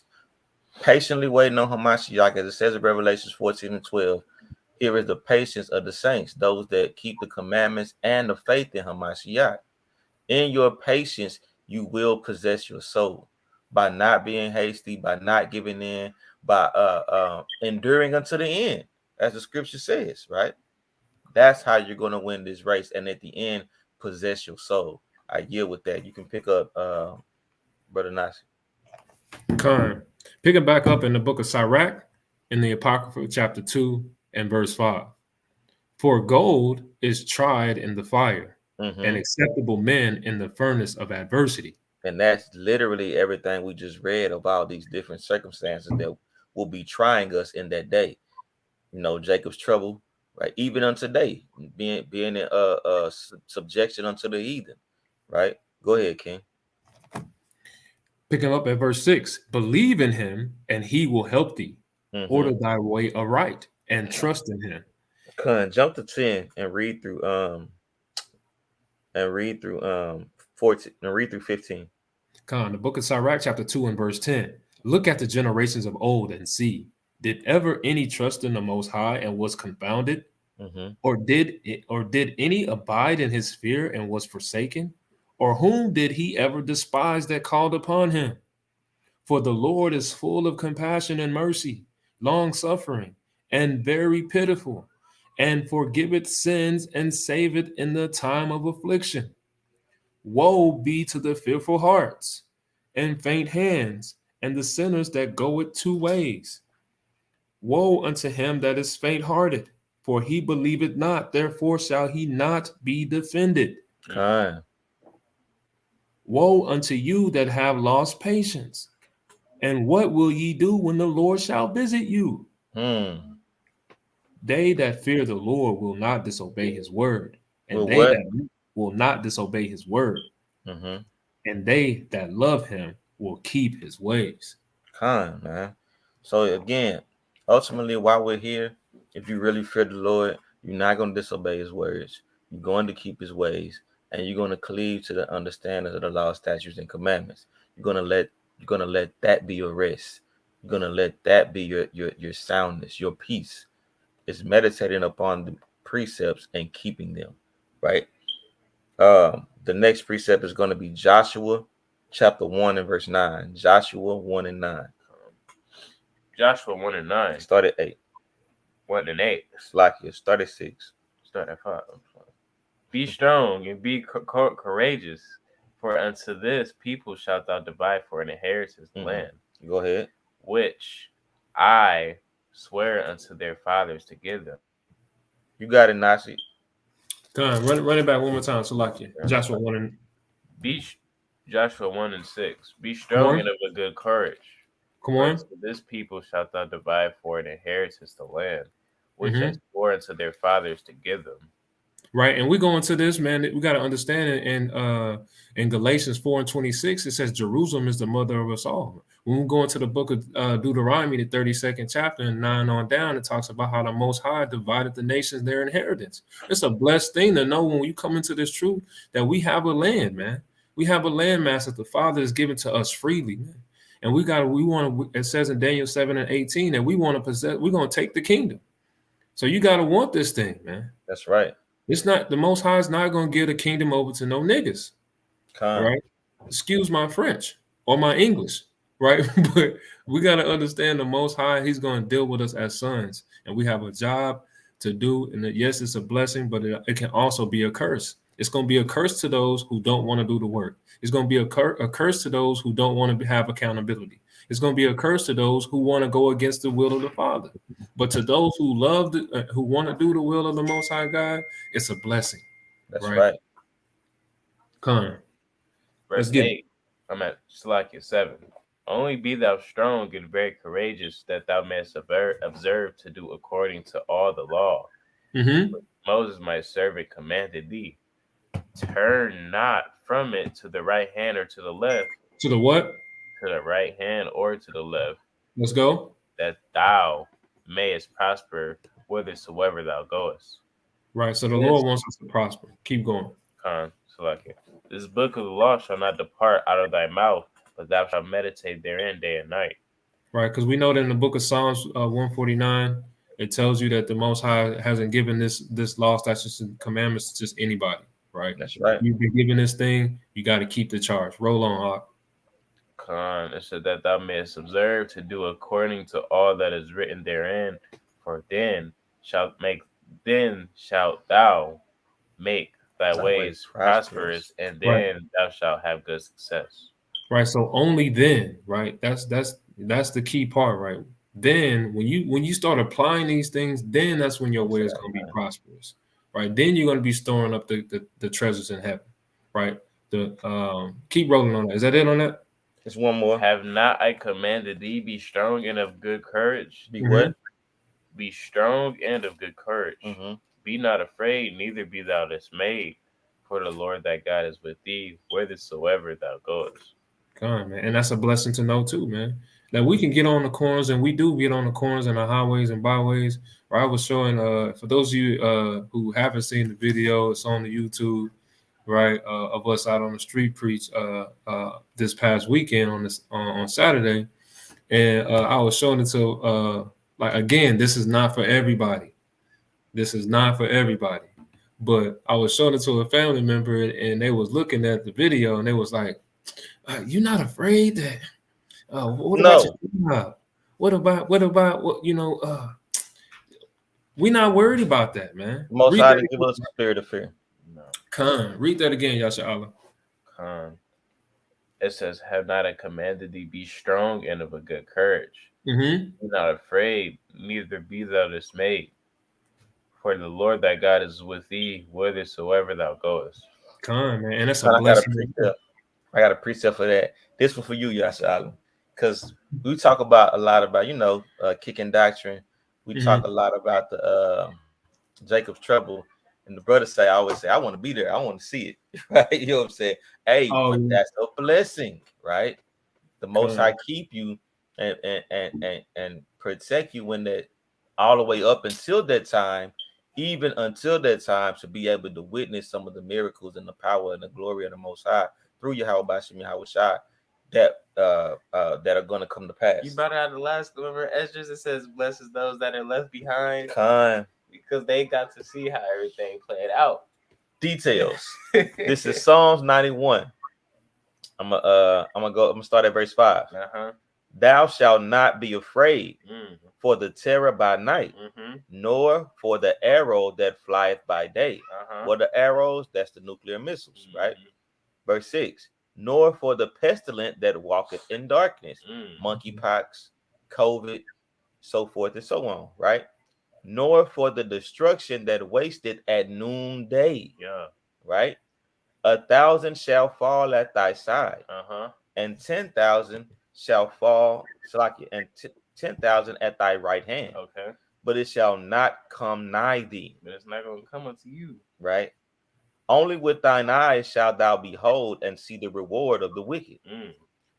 patiently waiting on Hamashiach, as it says in Revelations 14 and 12. Here is the patience of the saints, those that keep the commandments and the faith in Hamashiach. In your patience, you will possess your soul by not being hasty, by not giving in, by enduring unto the end, as the scripture says, right? That's how you're going to win this race, and at the end, possess your soul. I yield with that. You can pick up, Brother Nasi. Picking back up in the book of Sirach, in the Apocrypha, chapter 2 and verse 5. For gold is tried in the fire, and acceptable men in the furnace of adversity. And that's literally everything we just read about these different circumstances that will be trying us in that day. You know, Jacob's trouble, right? Even unto today, being in subjection unto the heathen, right? Go ahead, King. Picking up at verse 6, believe in him and he will help thee. Order thy way aright and trust in him. Jump to 10 and read through 14 and read through 15. The book of Sirach, chapter 2 and verse 10. Look at the generations of old and see, did ever any trust in the Most High and was confounded? Or did any abide in his fear and was forsaken? Or whom did he ever despise that called upon him? For the Lord is full of compassion and mercy, long suffering, and very pitiful, and forgiveth sins and saveth in the time of affliction. Woe be to the fearful hearts and faint hands, and the sinners that go it two ways. Woe unto him that is faint-hearted, for he believeth not, therefore shall he not be defended. Woe unto you that have lost patience, and what will ye do when the Lord shall visit you? They that fear the Lord will not disobey his word, and that will not disobey his word, and they that love him will keep his ways. Man. So again, ultimately, while we're here, if you really fear the Lord, you're not going to disobey his words. You're going to keep his ways, and you're going to cleave to the understanding of the law, statutes, and commandments. You're going to let that be your rest. You're going to let that be your soundness, your peace. It's meditating upon the precepts and keeping them, right? The next precept is going to be Joshua chapter 1 and verse 9. Joshua 1 and 9. Joshua 1 and 9. Start at 8. 1 and 8. Slakia, start at 6. Start at 5. Be strong and be courageous, for unto this people shalt thou divide for an inheritance the land. Go ahead. Which I swear unto their fathers to give them. You got it, Nasi. Run it back one more time, Salakia. Joshua 1 and... Joshua 1 and 6. Be Come strong on. and of a good courage, Come for on. to this people shalt thou divide for an inheritance the land, which I Hmm. swore unto their fathers to give them. Right. And we go into this, man. We got to understand it in Galatians 4:26, it says Jerusalem is the mother of us all. When we go into the book of Deuteronomy, the 32nd chapter and 9 on down, it talks about how the Most High divided the nations their inheritance. It's a blessed thing to know when you come into this truth that we have a land, man. We have a land mass that the Father has given to us freely, man. And we want to, it says in Daniel 7 and 18 that we want to possess, we're going to take the kingdom. So you got to want this thing, man. That's right. It's not the Most High is not gonna give the kingdom over to no niggas, Con. right? Excuse my French or my English, right? But we gotta understand the Most High. He's gonna deal with us as sons, and we have a job to do. And yes, it's a blessing, but it can also be a curse. It's gonna be a curse to those who don't want to do the work. It's gonna be a curse to those who don't want to have accountability. It's gonna be a curse to those who want to go against the will of the Father. But to those who who want to do the will of the Most High God, it's a blessing, That's right? right. Come, let's Verse get it. 8. I'm at Slakia 7. Only be thou strong and very courageous, that thou mayest observe to do according to all the law. Mm-hmm. Moses, my servant, commanded thee. Turn not from it to the right hand or to the left, To the what? to the right hand or to the left, Let's go. that thou mayest prosper whithersoever thou goest. Right. So the This Lord wants us to prosper. Keep going. Khan Salakia. This book of the law shall not depart out of thy mouth, but thou shalt meditate therein day and night. Right. Because we know that in the book of Psalms 149, it tells you that the Most High hasn't given this law, statutes, and commandments to just anybody. Right. That's right. You've been given this thing. You got to keep the charge. Roll on, Hawk. Khan, it said that thou mayest observe to do according to all that is written therein, for then shalt thou make thy Thy ways ways prosperous. prosperous, and Right. then thou shalt have good success. Right. So only then, right? That's the key part, right? Then when you start applying these things, then that's when your way is going to be prosperous, right? Then you're going to be storing up the treasures in heaven, right? The keep rolling on that. Is that it on that? There's one more. Have not I commanded thee, be strong and of good courage? Be Mm-hmm. what? Be strong and of good courage. Mm-hmm. Be not afraid, neither be thou dismayed, for the Lord thy God is with thee, whithersoever thou goest. Come on, man. And that's a blessing to know too, man. That we can get on the corners, and we do get on the corners and the highways and byways. Where I was showing, for those of you who haven't seen the video, it's on the YouTube, right, of us out on the street preach this past weekend on Saturday, and I was showing it to like again, this is not for everybody. This is not for everybody. But I was showing it to a family member, and they was looking at the video, and they was like, "You're not afraid that? What about No. your job? What about what you know? We're not worried about that, man. The Most Read High that didn't give again. us a spirit of fear. No. Khan. Read that again, Yasha Allah. Con. It says, have not I commanded thee, be strong and of a good courage. Mm-hmm. Be not afraid, neither be thou dismayed. For the Lord thy God is with thee, whithersoever thou goest. Khan, man, and that's a Con, blessing. I got a precept for that. This one for you, Yasha Allah. Because we talk about a lot about, kicking doctrine. We talk a lot about the Jacob's trouble. And the brothers say, I always say, I want to be there. I want to see it. Right? You know what I'm saying? Hey, Oh, but yeah. that's a blessing, right? The Most Con. High keep you and protect you when that all the way up until that time, even until that time, to be able to witness some of the miracles and the power and the glory of the Most High through Yahweh Bashim Yahweh Shai that are going to come to pass. You brought out the last one, remember Esdras, it says, blesses those that are left behind. Con. Because they got to see how everything played out. Details. This is Psalms 91. I'm gonna start at verse 5. Uh-huh. Thou shalt not be afraid Mm-hmm. for the terror by night, Mm-hmm. nor for the arrow that flieth by day. Uh-huh. What are arrows? That's the nuclear missiles, right? Mm-hmm. Verse 6. Nor for the pestilent that walketh in darkness, Mm-hmm. monkeypox, COVID, so forth and so on, right? Nor for the destruction that wasted at noonday, Yeah. right? 1,000 shall fall at thy side, Uh-huh. and 10,000 shall fall, Salakia, and 10,000 at thy right hand, Okay. but it shall not come nigh thee. But it's not gonna come unto you. Right? Only with thine eyes shalt thou behold and see the reward of the wicked, Mm.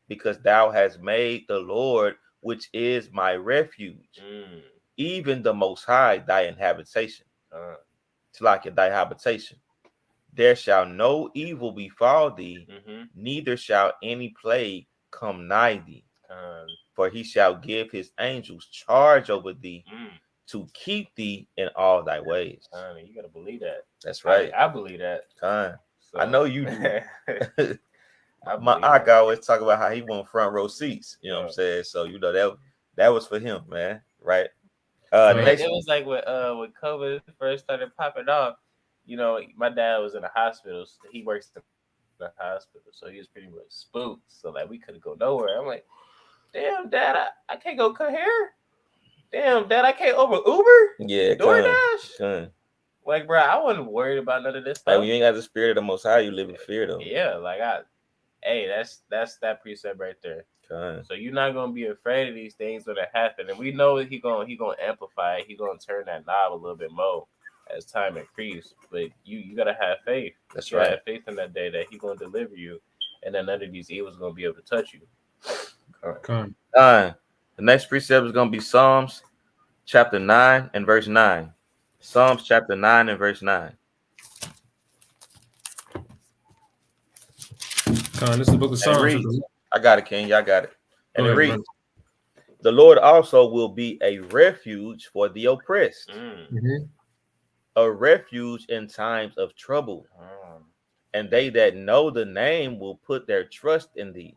because thou hast made the Lord, which is my refuge, Mm. even the Most High, thy habitation. Uh, Salakia, thy habitation. There shall no evil befall thee, mm-hmm. neither shall any plague come nigh thee. For he shall give his angels charge over thee Mm. to keep thee in all thy ways. You gotta believe that. That's right. I believe that. So, I know you do. I My believe Ak that. always talk about how he want front row seats. You know what I'm saying? So you know that was for him, man. Right? It Next, was like when COVID first started popping off. You know, my dad was in a hospital. So he works in a hospital, so he was pretty much spooked. So like we couldn't go nowhere. I'm like, damn, Dad, I can't go cut hair. Damn, Dad, I can't over Uber, yeah, DoorDash. Like, bro, I wasn't worried about none of this Like stuff. when you ain't got the spirit of the Most High, you live in fear, though. Yeah, like hey, that's that precept right there. So you're not gonna be afraid of these things when it happen, and we know he gonna amplify it. He gonna turn that knob a little bit more as time increase. But you gotta have faith. That's you gotta right. have faith in that day that he gonna deliver you, and then none of these evils gonna be able to touch you. The next precept is gonna be Psalms chapter 9 and verse 9. Psalms chapter 9 and verse 9. This is the book of Psalms. I got it, King. Y'all got it. And it reads, brother. the Lord also will be a refuge for the oppressed, Mm-hmm. a refuge in times of trouble. And they that know the name will put their trust in thee.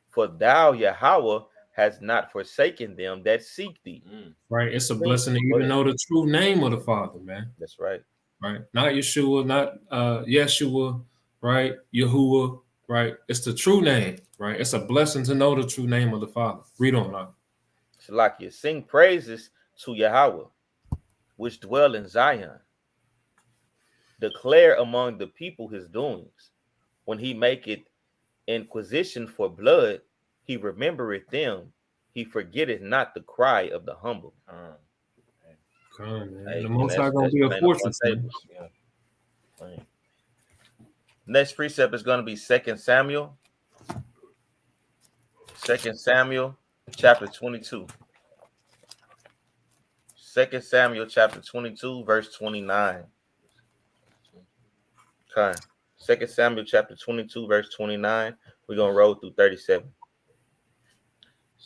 For thou, Yahweh, has not forsaken them that seek thee. Right. It's a blessing to even know the true name of the Father, man. That's right. Right. Not Yeshua, not Yeshua, right? Yahuwah, right? It's the true name, right? It's a blessing to know the true name of the Father. Read on now. Shalakia, sing praises to Yahweh, which dwell in Zion. Declare among the people his doings. When he maketh inquisition for blood, he remembereth them. He forgetteth not the cry of the humble. The Most High gonna be a fortress. Next precept is going to be 2 Samuel. 2 Samuel chapter 22. 2 Samuel chapter 22, verse 29. Okay. 2 Samuel chapter 22, verse 29. We're going to roll through 37.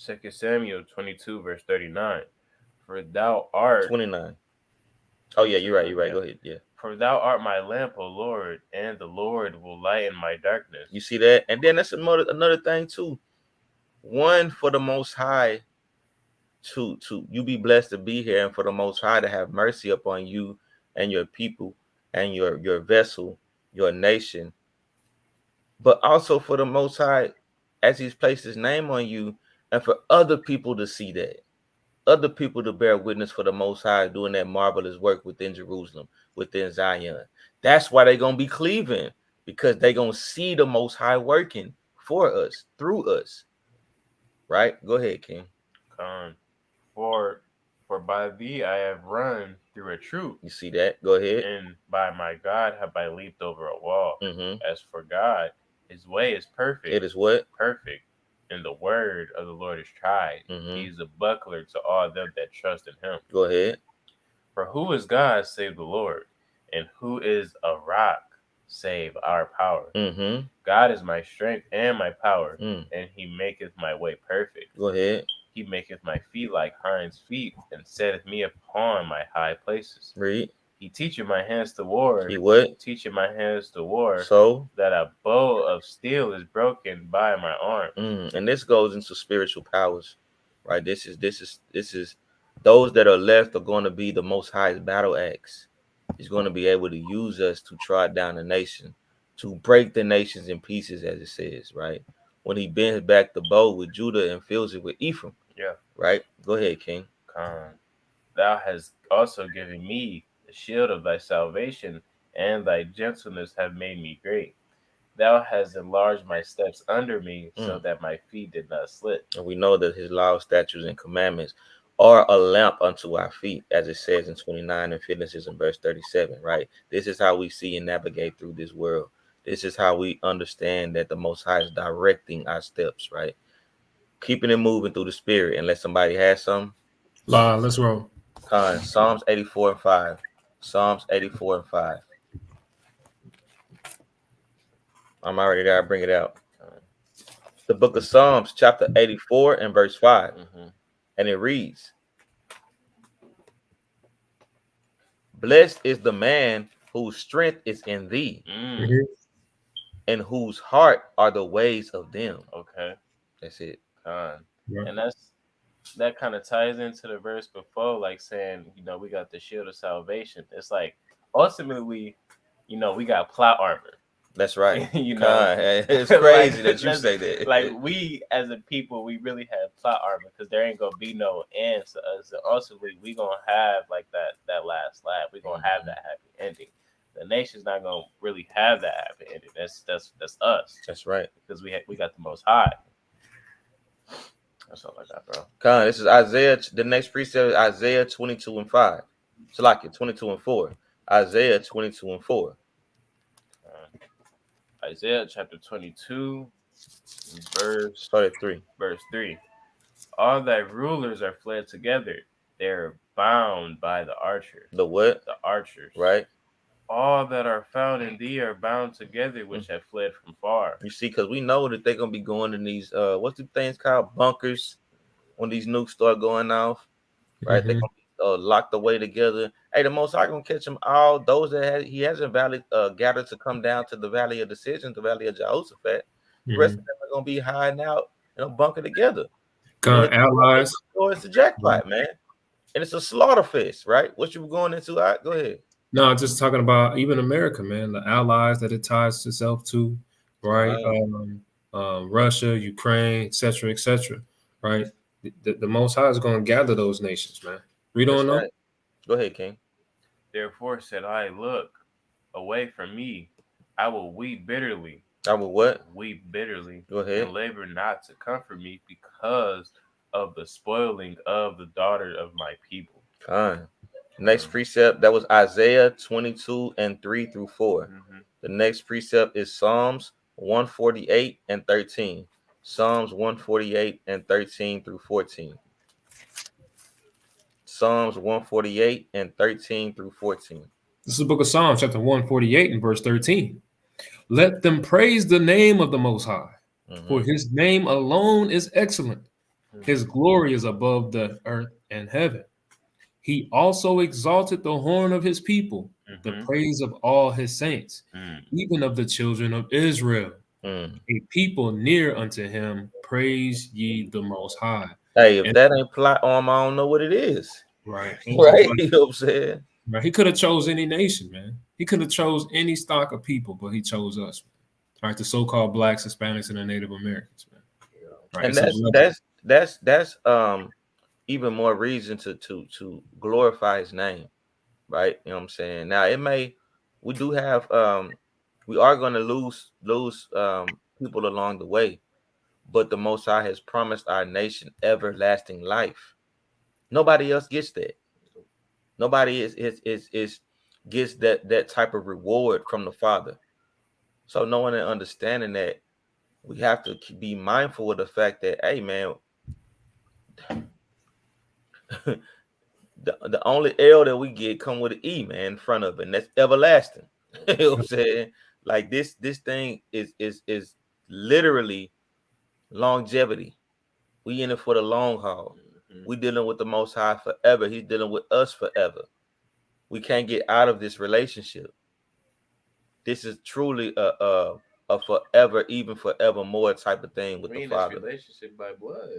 2 Samuel 22, verse 39. For thou art 29. Oh, yeah, you're right. You're right. Go ahead. Yeah. For thou art my lamp, O Lord, and the Lord will lighten my darkness. You see that? And then that's another thing too. One, for the Most High to you be blessed to be here, and for the Most High to have mercy upon you and your people and your vessel, your nation. But also for the Most High, as he's placed his name on you, and for other people to see that. Other people to bear witness for the Most High doing that marvelous work within Jerusalem, within Zion. That's why they're going to be cleaving, because they're going to see the Most High working for us, through us. Right? Go ahead, King. For by thee I have run through a troop. You see that? Go ahead. And by my God have I leaped over a wall. As for God, his way is perfect. It is what? Perfect. And the word of the Lord is tried. He is a buckler to all them that trust in him. Go ahead. For who is God save the Lord? And who is a rock save our power? God is my strength and my power, and he maketh my way perfect. Go ahead. He maketh my feet like hinds' feet, and setteth me upon my high places. Read. He teacheth my hands to war. He what? Teacheth my hands to war. So that a bow of steel is broken by my arm. And this goes into spiritual powers, right? This is those that are left are going to be the Most High's battle axe. He's going to be able to use us to trot down the nation, to break the nations in pieces, as it says, right? When he bends back the bow with Judah and fills it with Ephraim. Yeah. Right? Go ahead, King. Thou hast also given me the shield of thy salvation, and thy gentleness have made me great. Thou hast enlarged my steps under me, so Mm. that my feet did not slip. And we know that his laws, statutes, and commandments are a lamp unto our feet, as it says in 29 and finishes in verse 37, right? This is how we see and navigate through this world. This is how we understand that the Most High is directing our steps, right? Keeping it moving through the spirit. Unless somebody has some. Let's roll. Psalms 84 and 5. Psalms 84 and 5. I'm already there. I bring it out. The book of Psalms, chapter 84 and verse 5. Mm-hmm. And it reads, Blessed is the man whose strength is in thee, Mm-hmm. and whose heart are the ways of them. Okay. That's it. Yeah. And that kind of ties into the verse before, like saying, we got the shield of salvation. It's like ultimately, we got plot armor. That's right. you know, It's like crazy that you say that. like we as a people, we really have plot armor because there ain't gonna be no ends to us. So ultimately, we gonna have like that last laugh. We gonna have that happy ending. The nation's not gonna really have that happy ending. That's us. That's right. Because we got the Most High. That's all I got, bro. This is Isaiah. The next precept is Isaiah 22 and 5. So like it, 22 and 4. Isaiah 22 and 4. Isaiah chapter 22, verse Start at 3. 3. All thy rulers are fled together. They're bound by the archers. The what? The archers. Right. All that are found in thee are bound together, which have fled from far. You see, because we know that they're gonna be going in these what's the things called, bunkers, when these nukes start going off, right? Mm-hmm. They're gonna be locked away together. Hey, the Most High gonna catch them all. Those that he hasn't gathered to come down to the valley of decision, the valley of Jehoshaphat. The rest Mm-hmm. of them are gonna be hiding out in a bunker together. Allies. It's the jackpot, man, and it's a slaughter fest, right? What you were going into? All right, go ahead. No, just talking about even America, man. The allies that it ties itself to, right? Russia, Ukraine, etc., right? The Most High is going to gather those nations, man. We That's don't know. right. Go ahead, King. Therefore said I, look away from me. I will weep bitterly. I will what? Weep bitterly. Go ahead. And labor not to comfort me because of the spoiling of the daughter of my people. Next precept, that was Isaiah 22 and 3 through 4. Mm-hmm. The next precept is Psalms 148 and 13. Psalms 148 and 13 through 14. Psalms 148 and 13 through 14. This is the book of Psalms, chapter 148 and verse 13. Let them praise the name of the Most High, for his name alone is excellent. His glory is above the earth and heaven. He also exalted the horn of his people, the praise of all his saints, even of the children of Israel. A people near unto him, praise ye the Most High. Hey, if that ain't plot armor, I don't know what it is. Right. Right? You know what I'm saying? Right. He could have chose any nation, man. He could have chose any stock of people, but he chose us. Right, the so-called blacks, Hispanics, and the Native Americans, man. Right. And that's even more reason to glorify his name, right? You know what I'm saying? Now we do have we are going to lose people along the way, but the Most High has promised our nation everlasting life. Nobody else gets that. Nobody is gets that type of reward from the Father. So knowing and understanding that, we have to be mindful of the fact that, hey man, the only L that we get come with an E, man, in front of it, and that's everlasting. You know what I'm saying? Like this thing is literally longevity. We in it for the long haul. We dealing with the Most High forever. He's dealing with us forever. We can't get out of this relationship. This is truly a forever, even forevermore type of thing with the Father. Relationship by blood.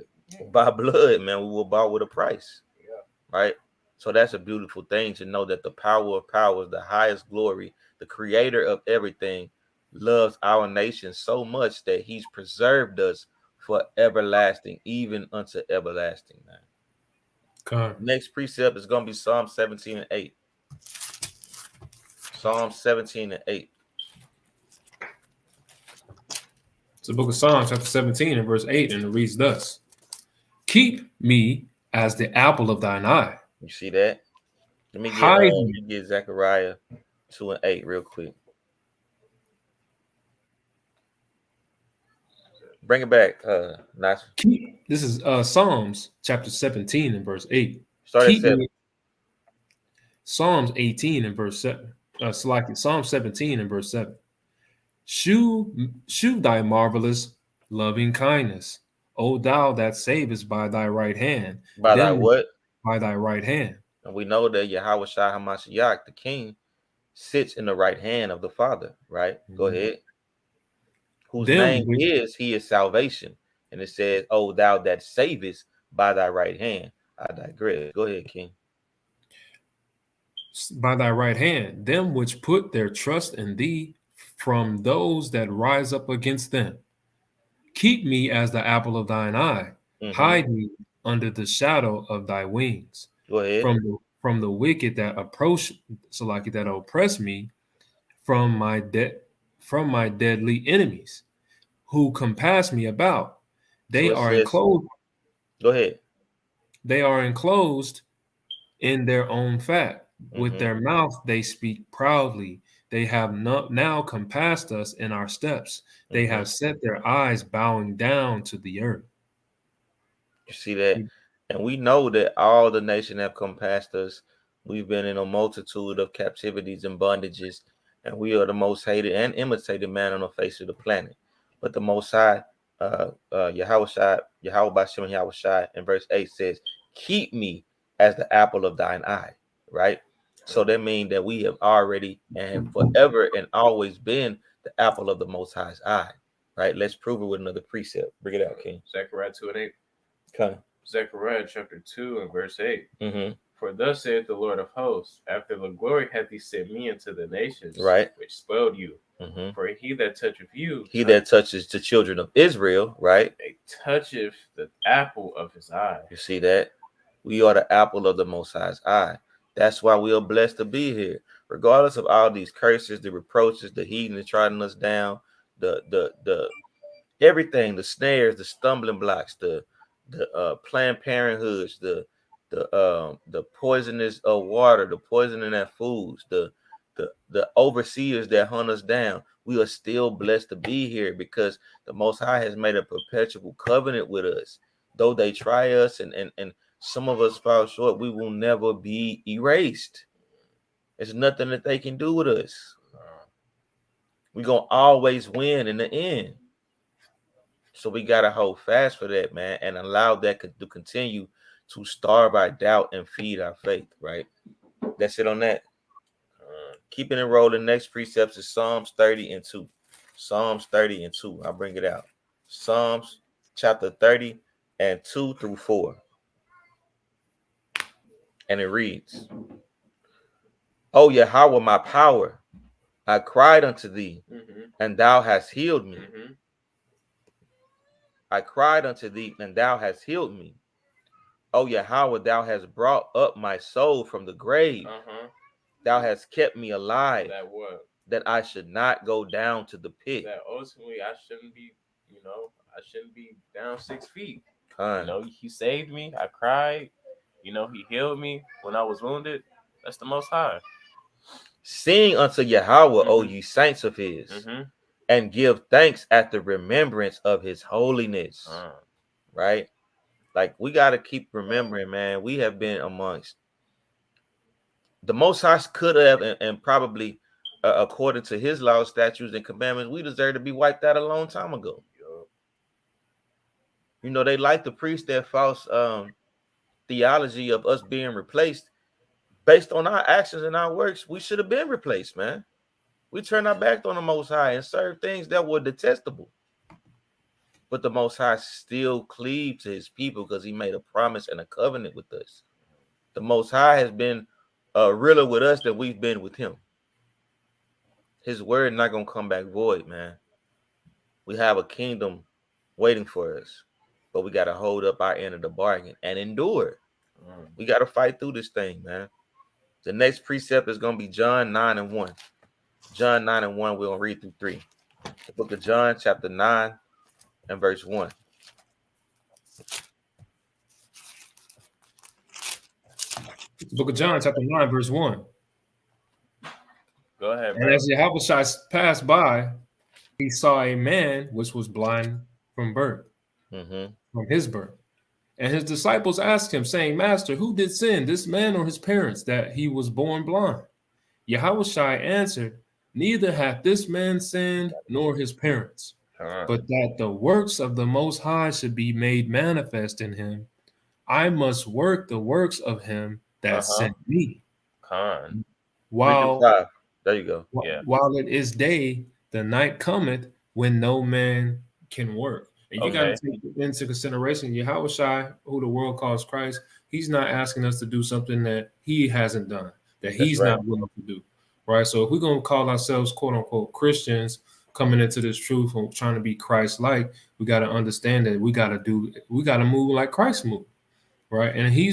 By blood, man, we were bought with a price. Yeah. Right? So that's a beautiful thing to know that the power of powers, the highest glory, the creator of everything, loves our nation so much that he's preserved us for everlasting, even unto everlasting, man. Next precept is going to be Psalm 17 and 8. Psalm 17 and 8. It's the book of Psalms, chapter 17 and verse 8, and it reads thus: Keep me as the apple of thine eye. You see that? Let me Hide me. get Zechariah 2 and 8 real quick. Bring it back, nice. This is Psalms chapter 17 and verse 8. Start at Keep 7. me. Psalms 18 and verse 7. Psalm 17 and verse 7. Shew thy marvelous loving kindness, O thou that savest by thy right hand, By thy them what? by thy right hand. And we know that Yahweh Shai Hamashiach, the king, sits in the right hand of the Father, right? Go ahead. Whose Them name which he is salvation. And it says, "O thou that savest by thy right hand." I digress. Go ahead, King. by thy right hand, them which put their trust in thee from those that rise up against them. Keep me as the apple of thine eye. Mm-hmm. Hide me under the shadow of thy wings. Go ahead. From the wicked that approach, so like that oppress me, from my deadly enemies, who compass me about. So They it are says, enclosed. go ahead. They are enclosed in their own fat. With Mm-hmm. their mouth they speak proudly. They have now compassed us in our steps. They Mm-hmm. have set their eyes bowing down to the earth. You see that? And we know that all the nations have come past us. We've been in a multitude of captivities and bondages, and we are the most hated and imitated man on the face of the planet. But the Most High, Yahweh Shai, Yahweh Bashem Yahweh Shai, in verse 8 says, "Keep me as the apple of thine eye." Right? So that means that we have already and have forever and always been the apple of the Most High's eye. Right? Let's prove it with another precept. Bring it out, King. Zechariah 2 and 8. Okay. Zechariah chapter 2 and verse 8. Mm-hmm. For thus saith the Lord of hosts, after the glory hath he sent me into the nations, right, which spoiled you. Mm-hmm. For he that toucheth you, He that touches the children of Israel, right? They toucheth the apple of his eye. You see that? We are the apple of the Most High's eye. That's why we are blessed to be here. Regardless of all these curses, the reproaches, the heathen trotting us down, the everything, the snares, the stumbling blocks, the Planned Parenthoods, the poisonous water, the poison in that foods, the overseers that hunt us down. We are still blessed to be here because the Most High has made a perpetual covenant with us. Though they try us and some of us fall short, we will never be erased. There's nothing that they can do with us. We're gonna always win in the end. So we gotta hold fast for that, man, and allow that to continue to starve our doubt and feed our faith, right? That's it on that. Keeping it rolling. Next precepts is Psalms 30 and 2. Psalms 30 and 2. I'll bring it out. Psalms chapter 30 and 2 through 4. And it reads, "O Yahweh, my power, I cried unto thee, and thou hast healed me. I cried unto thee, and thou hast healed me. O Yahweh, thou hast brought up my soul from the grave. Thou hast kept me alive. That what? That I should not go down to the pit." That ultimately I shouldn't be, I shouldn't be down 6 feet. Kind. He saved me. I cried. He healed me when I was wounded. That's the Most High. Sing unto Yahweh, O ye saints of his, and give thanks at the remembrance of his holiness. Right? Like we got to keep remembering, man, we have been amongst the Most High could have and probably according to his law, statutes, and commandments, we deserve to be wiped out a long time ago. They like to preach that false theology of us being replaced based on our actions and our works. We should have been replaced, man. We turned our back on the Most High and served things that were detestable. But the Most High still cleaved to his people because he made a promise and a covenant with us. The Most High has been realer with us than we've been with him. His word not going to come back void, man. We have a kingdom waiting for us, but we got to hold up our end of the bargain and endure. We got to fight through this thing, man. The next precept is going to be John 9 and 1. John 9 and 1, we're going to read through 3. The book of John, chapter 9 and verse 1. Book of John, chapter 9, verse 1. Go ahead, And bro. as Yahushua passed by, he saw a man which was blind from birth, Mm-hmm. from his birth. And his disciples asked him, saying, Master, who did sin, this man or his parents, that he was born blind? Yahushua answered, Neither hath this man sinned nor his parents, but that the works of the Most High should be made manifest in him. I must work the works of him that Uh-huh. sent me. Con. Read through While 5. There you go. Yeah. while it is day, the night cometh when no man can work. And you got to Okay. take into consideration Yahushua, who the world calls Christ. He's not asking us to do something that he hasn't done, that That's he's right. not willing to do. Right. So if we're going to call ourselves quote unquote Christians coming into this truth and trying to be Christ like, we got to understand that we got to move like Christ moved. Right. And he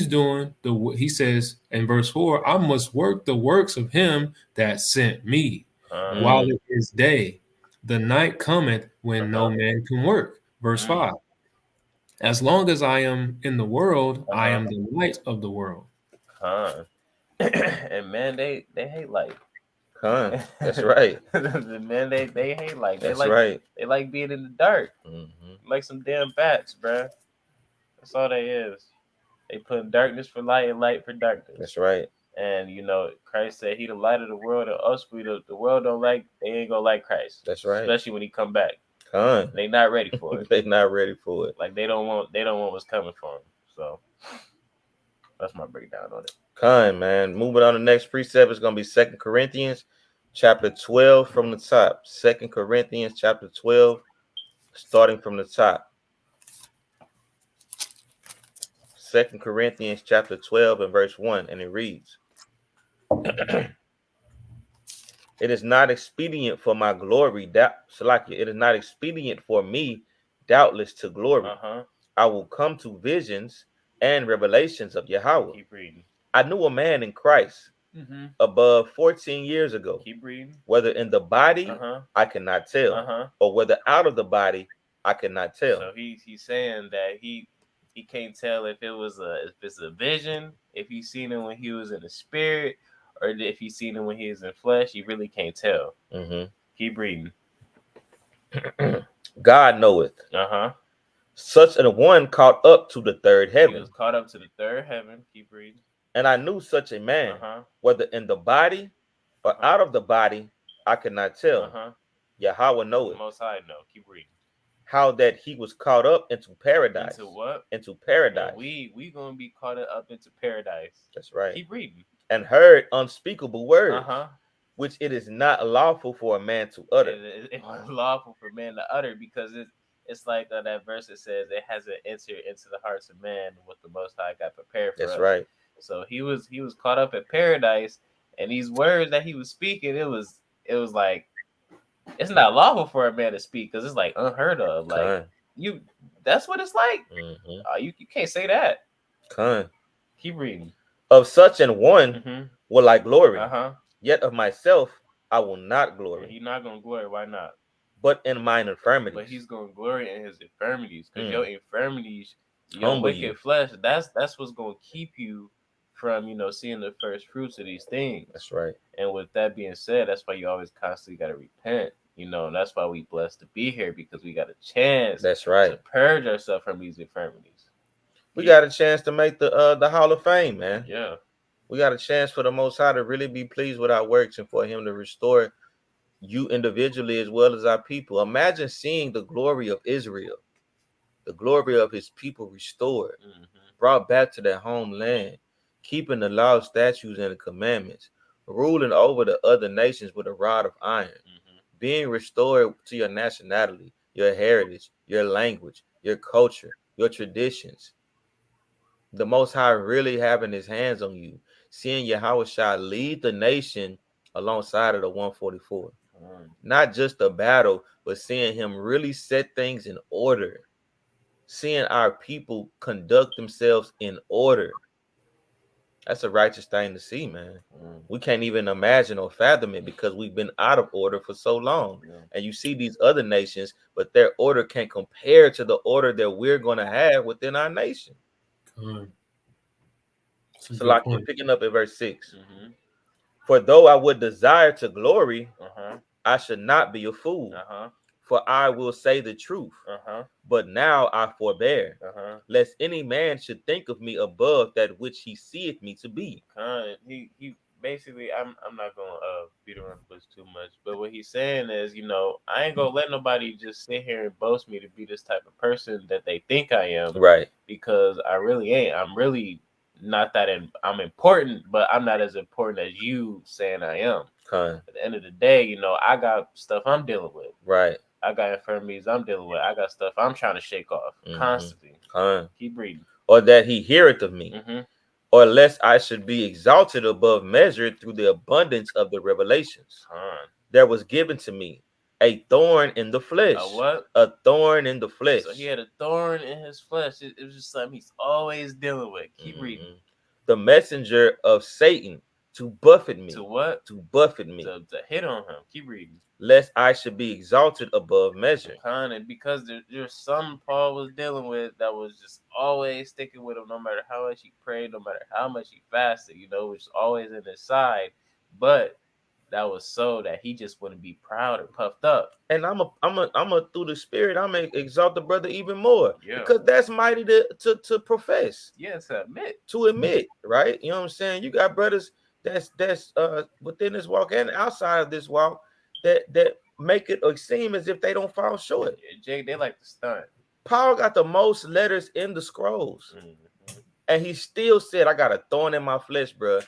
says in verse 4, I must work the works of him that sent me Con. while Mm. it is day. The night cometh when no Uh-huh. man can work. Verse Mm. 5. As long as I am in the world, I Uh-huh. am the light of the world. Con. And man, they hate light. Con. That's right. The men they hate light. That's right. They like being in the dark. Mm-hmm. Like some damn bats, bruh. That's all they is. They put darkness for light and light for darkness. That's right. And Christ said he the light of the world, and us the world don't like, they ain't gonna like Christ. That's right. Especially when he come back. Con. They not ready for it. They not ready for it. Like they don't want what's coming for them. So that's my breakdown on it. Con, man. Moving on to the next precept is gonna be 2 Corinthians chapter 12 from the top. 2 Corinthians chapter 12, starting from the top. 2 Corinthians chapter 12 and verse 1, and it reads, It is not expedient for my glory, Salakia, it is not expedient for me, doubtless, to glory. Uh-huh. I will come to visions and revelations of Yahweh. Keep reading. I knew a man in Christ above 14 years ago. Keep reading. Whether in the body, Uh-huh. I cannot tell, Uh-huh. or whether out of the body, I cannot tell. So he's saying that he can't tell if it's a vision, if he's seen it when he was in the spirit, or if he's seen it when he was in flesh. He really can't tell. Mm-hmm. Keep reading. God knoweth. Uh-huh. Such an one caught up to the third He heaven. was caught up to the third heaven. Keep reading. And I knew such a man, Uh-huh. whether in the body or out of the body, I cannot tell. Uh-huh. Yahweh The knoweth. Most High know. Keep reading. How that he was caught up into paradise. Into what? Into paradise. And we gonna be caught up into paradise. That's right. Keep reading. And heard unspeakable words, Uh-huh. which it is not lawful for a man to utter. It was lawful for man to utter, because it's like that verse that says it hasn't entered into the hearts of man what the Most High got prepared for That's us. right. So he was caught up at paradise, and these words that he was speaking, it was like, it's not lawful for a man to speak, because it's like unheard of. Like Con. that's what it's like. Mm-hmm. You can't say that. Con. Keep reading. Of such an one Mm-hmm. will I glory. Uh-huh. Yet of myself I will not glory. He's not gonna glory. Why not? But in mine infirmities. But he's gonna glory in his infirmities, because Mm. your infirmities, your Humble wicked you. flesh, that's what's gonna keep you from seeing the first fruits of these things. That's right. And with that being said, that's why you always constantly gotta repent. And that's why we blessed to be here, because we got a chance That's right. to purge ourselves from these infirmities. We got a chance to make the Hall of Fame, man. Yeah. We got a chance for the Most High to really be pleased with our works and for him to restore you individually as well as our people. Imagine seeing the glory of Israel, the glory of his people restored, brought back to their homeland, keeping the law, statutes, and the commandments, ruling over the other nations with a rod of iron, being restored to your nationality, your heritage, your language, your culture, your traditions. The Most High really having his hands on you, seeing Yahushua lead the nation alongside of the 144. Not just the battle, but seeing him really set things in order. Seeing our people conduct themselves in order. That's a righteous thing to see, man. Mm, We can't even imagine or fathom it because we've been out of order for so long. yeah. And you see these other nations, but their order can't compare to the order that we're going to have within our nation. That's a So, good like you're point. picking up at verse 6. Mm-hmm. For though I would desire to glory, Uh-huh. I should not be a fool, Uh-huh. for I will say the truth. Uh-huh. But now I forbear, Uh-huh. lest any man should think of me above that which he seeth me to be. He basically, I'm not gonna beat around the bush too much, but what he's saying is, I ain't gonna let nobody just sit here and boast me to be this type of person that they think I am, Right. because I really ain't. I'm really not that I'm important, but I'm not as important as you saying I am. Con. At the end of the day, I got stuff I'm dealing with. Right. I got infirmities I'm dealing with. I got stuff I'm trying to shake off constantly. Con. Keep reading. Or that he heareth of me, Mm-hmm. or lest I should be exalted above measure through the abundance of the revelations. Con. There was given to me a thorn in the flesh. A what? A thorn in the flesh. So he had a thorn in his flesh. It was just something he's always dealing with. Keep reading. The messenger of Satan to buffet me. To what? To buffet me. To hit on him. Keep reading. Lest I should be exalted above measure. Kind of, because there's some Paul was dealing with that was just always sticking with him, no matter how much he prayed, no matter how much he fasted, which was always in his side. But that was so that he just wouldn't be proud or puffed up. And I'm a through the spirit, I'm gonna exalt the brother even more. Yeah. Because that's mighty to profess. Yeah, to admit. To admit, right? You know what I'm saying? You got brothers that's within this walk and outside of this walk that make it seem as if they don't fall short. Yeah, Jake, they like to stunt. Paul got the most letters in the scrolls. Mm-hmm. And he still said, I got a thorn in my flesh, bro. You know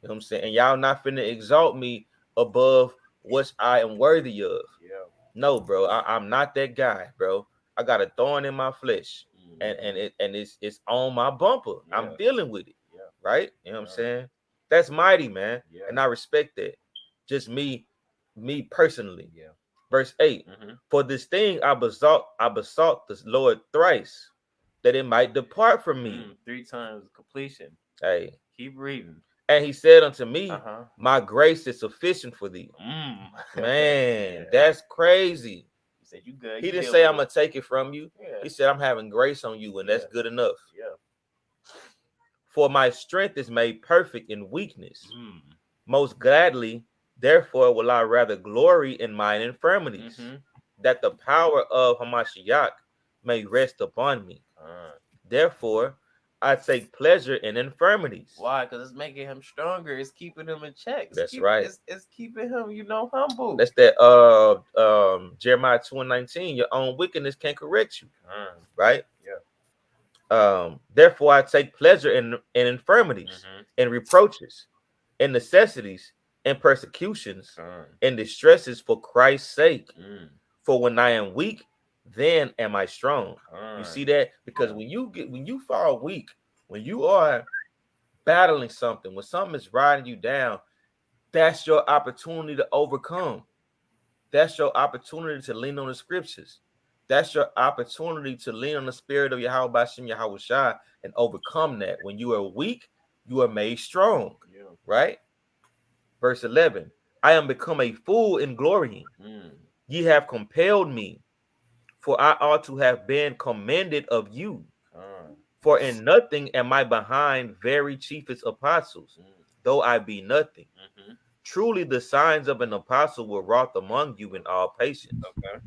what I'm saying? And y'all not finna exalt me above what I am worthy of. Yeah. No, bro. I'm not that guy, bro. I got a thorn in my flesh. Mm-hmm. And it's on my bumper. Yeah. I'm dealing with it. Yeah. Right? You know what I'm saying? That's mighty, man. Yeah. And I respect that. Just me personally. Yeah. Verse 8. Mm-hmm. For this thing I besought the Lord thrice, that it might depart from me. 3 times completion. Hey. Keep reading. And he said unto me, Uh-huh. my grace is sufficient for thee. Man, Yeah. that's crazy. He said, you good. He You didn't deal say with I'm going to take it from you. Yeah. He said I'm having grace on you, and that's good enough. Yeah. For my strength is made perfect in weakness. Mm. Most gladly, therefore, will I rather glory in mine infirmities, that the power of Hamashiach may rest upon me. Therefore, I take pleasure in infirmities. Why? Because it's making him stronger. It's keeping him in check. Right. It's keeping him, humble. That's that Jeremiah 2:19. Your own wickedness can correct you. Right? Yeah. Therefore, I take pleasure in infirmities, in reproaches, in necessities, in persecutions, in distresses for Christ's sake. For when I am weak, then am I strong. You see that? Because when you fall weak, when you are battling something, when something is riding you down, that's your opportunity to overcome. That's your opportunity to lean on the scriptures. That's your opportunity to lean on the spirit of Yahweh Bashem Yahweh Shai and overcome that. When you are weak, you are made strong. Yeah. Right? Verse 11. I am become a fool in glorying. Ye have compelled me, for I ought to have been commended of you. For in nothing am I behind very chiefest apostles, though I be nothing. Truly the signs of an apostle were wrought among you in all patience,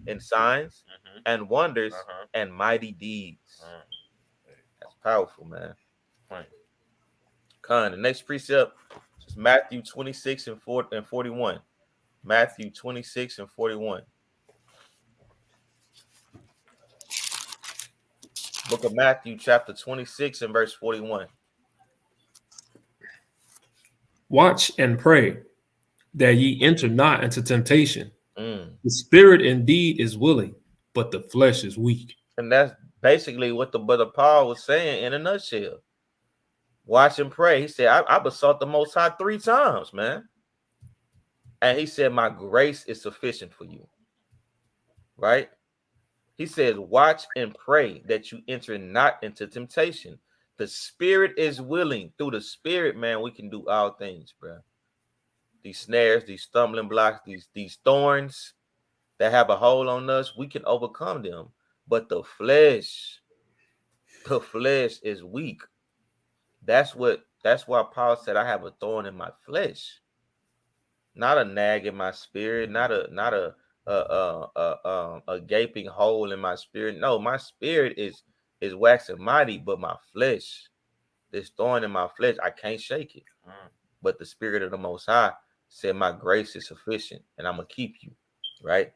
in signs and wonders and mighty deeds. That's powerful, man. The next precept is Matthew 26 and 41. Matthew 26 and 41. Book of Matthew, chapter 26 and verse 41. Watch and pray that ye enter not into temptation. The spirit indeed is willing, but the flesh is weak. And that's basically what the brother Paul was saying in a nutshell. Watch and pray. He said, I besought the Most High 3 times, man. And he said, my grace is sufficient for you. Right? He says, watch and pray that you enter not into temptation. The spirit is willing. Through the spirit, man, we can do all things, bro. These snares, these stumbling blocks, these thorns that have a hold on us, we can overcome them. But the flesh is weak. That's why Paul said, I have a thorn in my flesh, not a nag in my spirit, not a gaping hole in my spirit. No, my spirit is waxing mighty, but my flesh, this thorn in my flesh, I can't shake it. But the spirit of the Most High said, my grace is sufficient, and I'm gonna keep you. Right.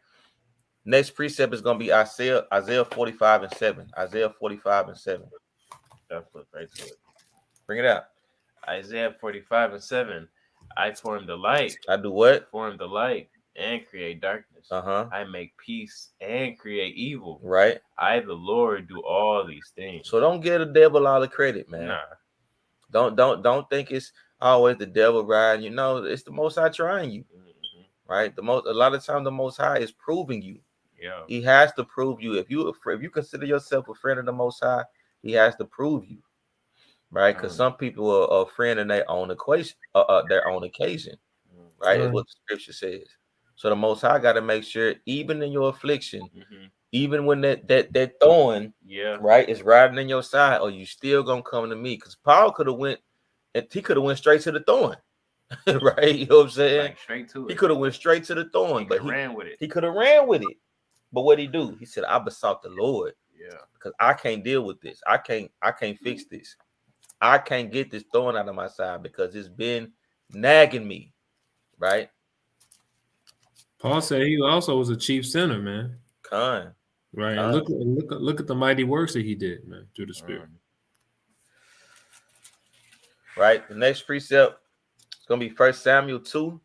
Next precept is gonna be Isaiah 45:7. Isaiah 45:7. That's flip right to it. Bring it out. Isaiah 45:7. I form the light. I do what? Form the light and create darkness. Uh-huh. I make peace and create evil. Right. I, the Lord, do all these things. So don't give the devil all the credit, man. Nah. Don't think it's always the devil riding. You know, it's the Most High trying you. Right. A lot of times the Most High is proving you. Yeah. He has to prove you. If you consider yourself a friend of the Most High, he has to prove you. Right. Because some people are a friend in their own equation, their own occasion. Right. Is what the scripture says. So the Most High got to make sure, even in your affliction, even when that thorn, right, is riding in your side, or you still gonna come to me. Because Paul could have went straight to the thorn. Right. You know what I'm saying? Like straight to it. He could have went straight to the thorn, but he ran with it. He could have ran with it. But what he do? He said, I besought the Lord. Yeah. Because I can't deal with this. I can't fix this. I can't get this thorn out of my side because it's been nagging me. Right. Paul said he also was a chief sinner, man. Right. And look at the mighty works that he did, man, through the Spirit. Right. The next precept is gonna be 1 Samuel 2.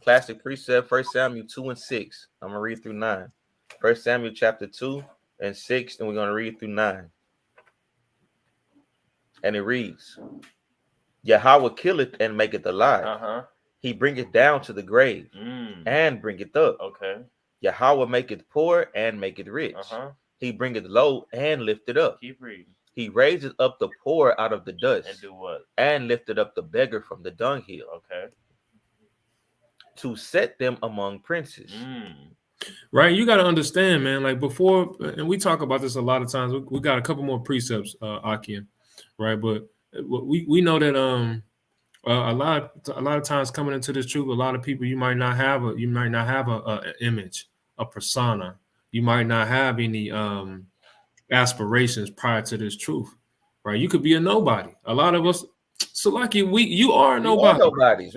Classic precept, 1 Samuel 2 and 6. I'm gonna read through 9. 1 Samuel chapter 2 and 6, and we're gonna read through 9. And it reads, Yahweh killeth and maketh alive. He bringeth down to the grave and bringeth up. Okay. Yahweh maketh poor and maketh rich. He bringeth low and lifteth up. Keep reading. He raises up the poor out of the dust. And do what? And lifted up the beggar from the dunghill. Okay. To set them among princes. Right. You got to understand, man, like before, and we talk about this a lot of times. We got a couple more precepts, Akim, right? But we know that a lot of times coming into this truth, a lot of people, you might not have a image, a persona. You might not have any aspirations prior to this truth, right? You could be a nobody. A lot of us, so like you are nobody. Nobody's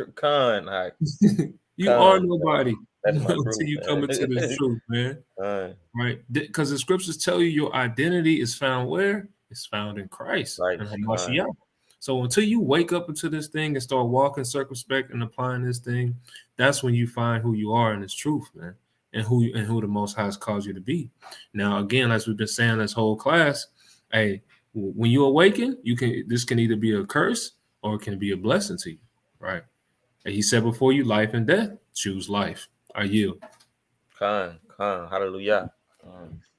you are nobody. That's my until you come into this truth, man. Right? Because the scriptures tell you your identity is found where? It's found in Christ. Right. So until you wake up into this thing and start walking circumspect and applying this thing, that's when you find who you are in this truth, man, and who the Most High has caused you to be. Now, again, as we've been saying this whole class, hey, when you awaken, this can either be a curse or it can be a blessing to you, right? And he said before you, life and death, choose life. I yield. Hallelujah.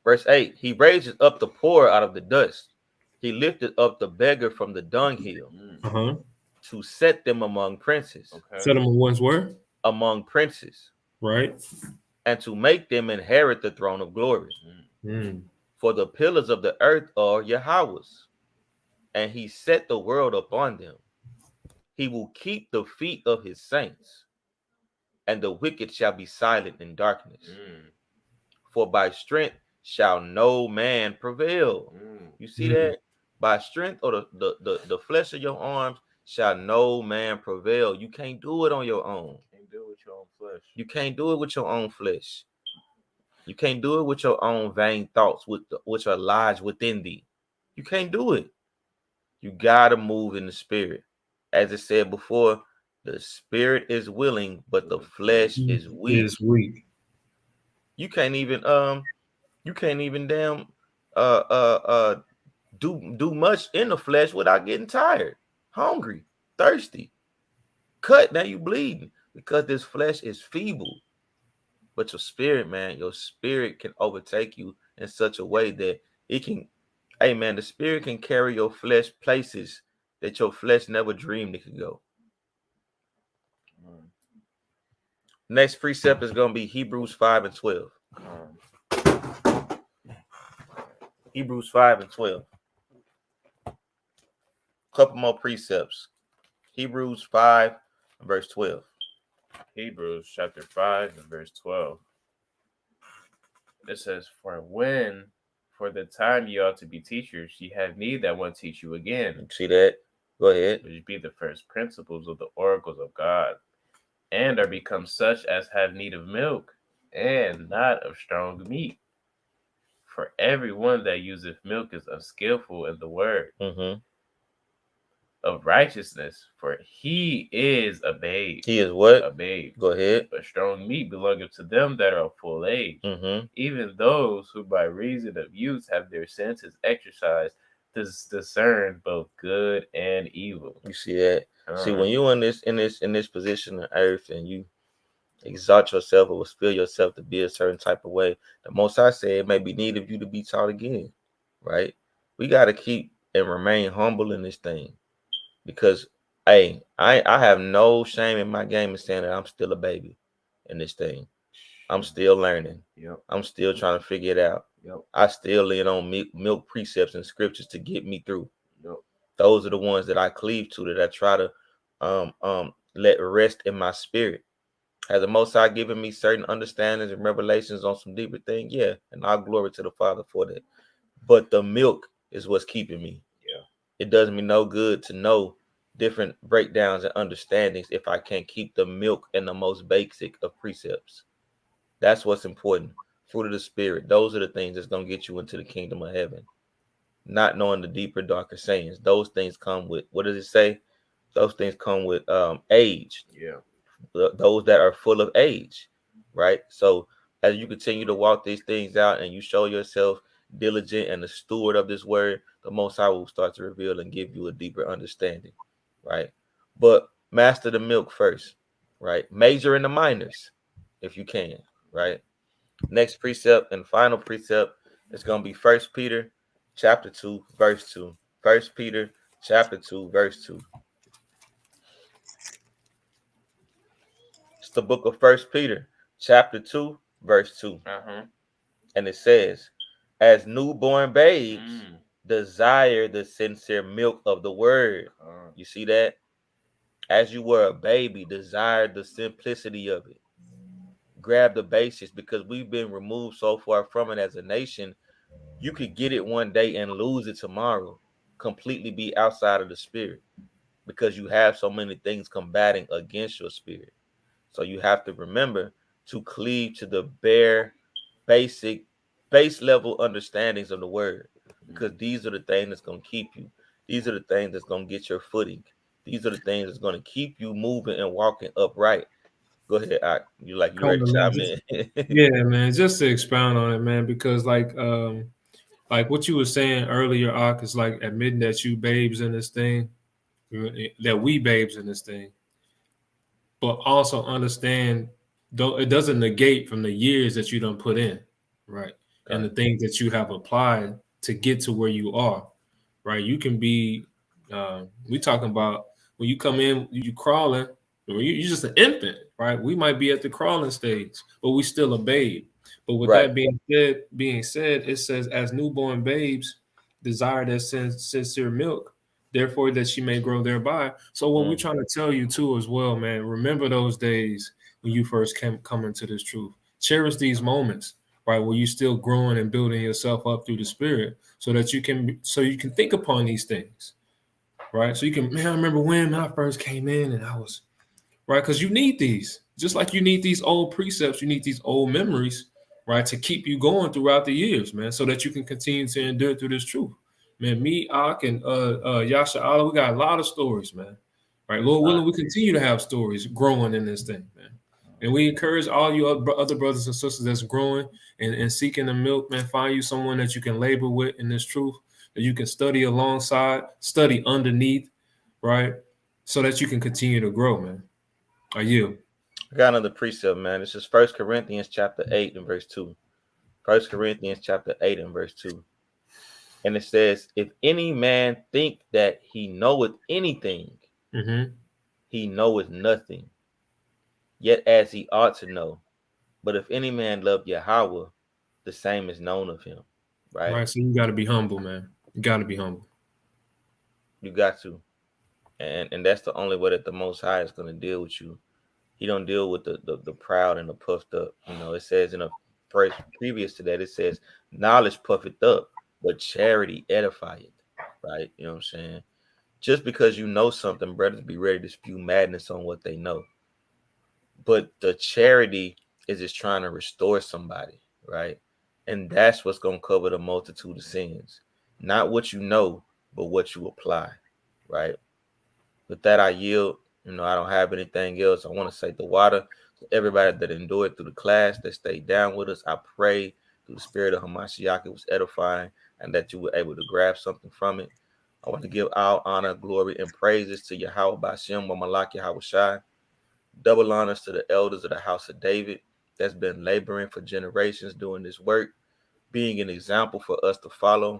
Verse 8, he raises up the poor out of the dust. He lifted up the beggar from the dunghill to set them among princes. Okay. Set them among where? Among princes. Right. And to make them inherit the throne of glory. For the pillars of the earth are Yahweh's, and he set the world upon them. He will keep the feet of his saints, and the wicked shall be silent in darkness. For by strength shall no man prevail. You see that? By strength or the flesh of your arms shall no man prevail. You can't do it on your own. Can't do it with your own flesh. You can't do it with your own flesh. You can't do it with your own vain thoughts, which are lodged within thee. You can't do it. You gotta move in the spirit. As it said before, the spirit is willing, but the flesh is weak. You can't even damn do much in the flesh without getting tired, hungry, thirsty, cut. Now you bleeding because this flesh is feeble. But your spirit, man, your spirit can overtake you in such a way that it can Hey man, the spirit can carry your flesh places that your flesh never dreamed it could go. Next precept is going to be Hebrews 5 and 12. Hebrews 5 and 12. Couple more precepts. Hebrews 5 and verse 12. Hebrews chapter 5 and verse 12. It says, for the time ye ought to be teachers, ye have need that one teach you again. See that? Go ahead. Which be the first principles of the oracles of God, and are become such as have need of milk, and not of strong meat. For every one that useth milk is unskillful in the word of righteousness, for he is a babe. He is what? A babe. Go ahead. But strong meat belongeth to them that are of full age, even those who by reason of use have their senses exercised to discern both good and evil. You see that? See, when you in this position on earth and you exalt yourself or feel yourself to be a certain type of way, the Most High said it may be need of you to be taught again, right? We got to keep and remain humble in this thing, because hey, I have no shame in my game in saying that I'm still a baby in this thing. I'm still learning. Yep. I'm still trying to figure it out. Yep. I still lean on milk precepts and scriptures to get me through. Yep. Those are the ones that I cleave to, that I try to let rest in my spirit. Has the Most High given me certain understandings and revelations on some deeper things? Yeah, and I'll glory to the Father for that. But the milk is what's keeping me. Yeah. It does me no good to know different breakdowns and understandings if I can't keep the milk and the most basic of precepts. That's what's important. Fruit of the Spirit. Those are the things that's going to get you into the kingdom of heaven. Not knowing the deeper, darker sayings. Those things come with, what does it say? Those things come with age. Yeah. Those that are full of age, right? So as you continue to walk these things out and you show yourself diligent and a steward of this word, the Most High will start to reveal and give you a deeper understanding, right? But master the milk first, right? Major in the minors if you can, right? Next precept and final precept is going to be 1 Peter chapter 2 verse 2. 1 Peter chapter 2 verse 2. It's the book of 1 Peter chapter 2 verse 2. And it says, as newborn babes desire the sincere milk of the word. You see that? As you were a baby, desire the simplicity of it. Grab the basics, because we've been removed so far from it as a nation. You could get it one day and lose it tomorrow, completely be outside of the spirit, because you have so many things combating against your spirit. So you have to remember to cleave to the bare, basic, base level understandings of the word, because these are the things that's going to keep you. These are the things that's going to get your footing. These are the things that's going to keep you moving and walking upright. Go ahead, you ready to chime in? Yeah, man. Just to expound on it, man, because like what you were saying earlier, Ak, is like admitting that you babes in this thing, that we babes in this thing, but also understand, though it doesn't negate from the years that you done put in, right? And the things that you have applied to get to where you are, right? You can be, we talking about when you come in, you crawling, you're just an infant, right? We might be at the crawling stage, but we still a babe. But with that being said, it says, as newborn babes desire that sincere milk, therefore that she may grow thereby. So what we're trying to tell you too as well, man, remember those days when you first come into this truth. Cherish these moments, right, where you're still growing and building yourself up through the spirit, so that you can think upon these things, right? So you can, man, I remember when I first came in and I was, right? Because you need these, just like you need these old precepts, you need these old memories, right, to keep you going throughout the years, man, so that you can continue to endure through this truth. Man, me, Ak, and Yasha Allah, we got a lot of stories, man. Right, Lord willing, we continue to have stories growing in this thing, man. And we encourage all you other brothers and sisters that's growing and seeking the milk, man. Find you someone that you can labor with in this truth, that you can study alongside, study underneath, right, so that you can continue to grow, man. Are you? I got another precept, man. This is 1 Corinthians chapter 8 and verse 2. 1 Corinthians chapter 8 and verse 2. And it says, if any man think that he knoweth anything, he knoweth nothing, yet as he ought to know. But if any man love Yahweh, the same is known of him. Right? Right. So you got to be humble, man. You got to be humble. You got to. And that's the only way that the Most High is going to deal with you. He don't deal with the proud and the puffed up. It says in a verse previous to that, it says, knowledge puffeth up, but charity edifieth. Right? You know what I'm saying? Just because you know something, brothers be ready to spew madness on what they know. But the charity is just trying to restore somebody, right? And that's what's going to cover the multitude of sins. Not what you know, but what you apply, right? With that, I yield. I don't have anything else. I want to say the water to everybody that endured through the class, that stayed down with us. I pray through the spirit of Hamashiach, it was edifying, and that you were able to grab something from it. I want to give all honor, glory, and praises to Yahweh Bashem, Wamalak Yahweh Shai. Double honors to the elders of the house of David that's been laboring for generations doing this work, being an example for us to follow.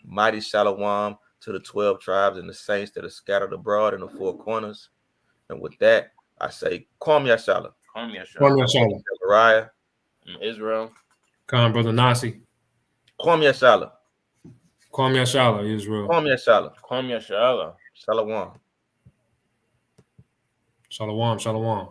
Mighty Shalom to the 12 tribes and the saints that are scattered abroad in the four corners. And with that, I say, Kwam Yashala. Kwam Yashala. Kwam Yashala. Mariah. Israel. Khan, Brother Nasi. Kwam Yashala. Kwam Yashala, Israel. Kwam Yashala. Kwam Yashala. Shalom. Shalom, shalom.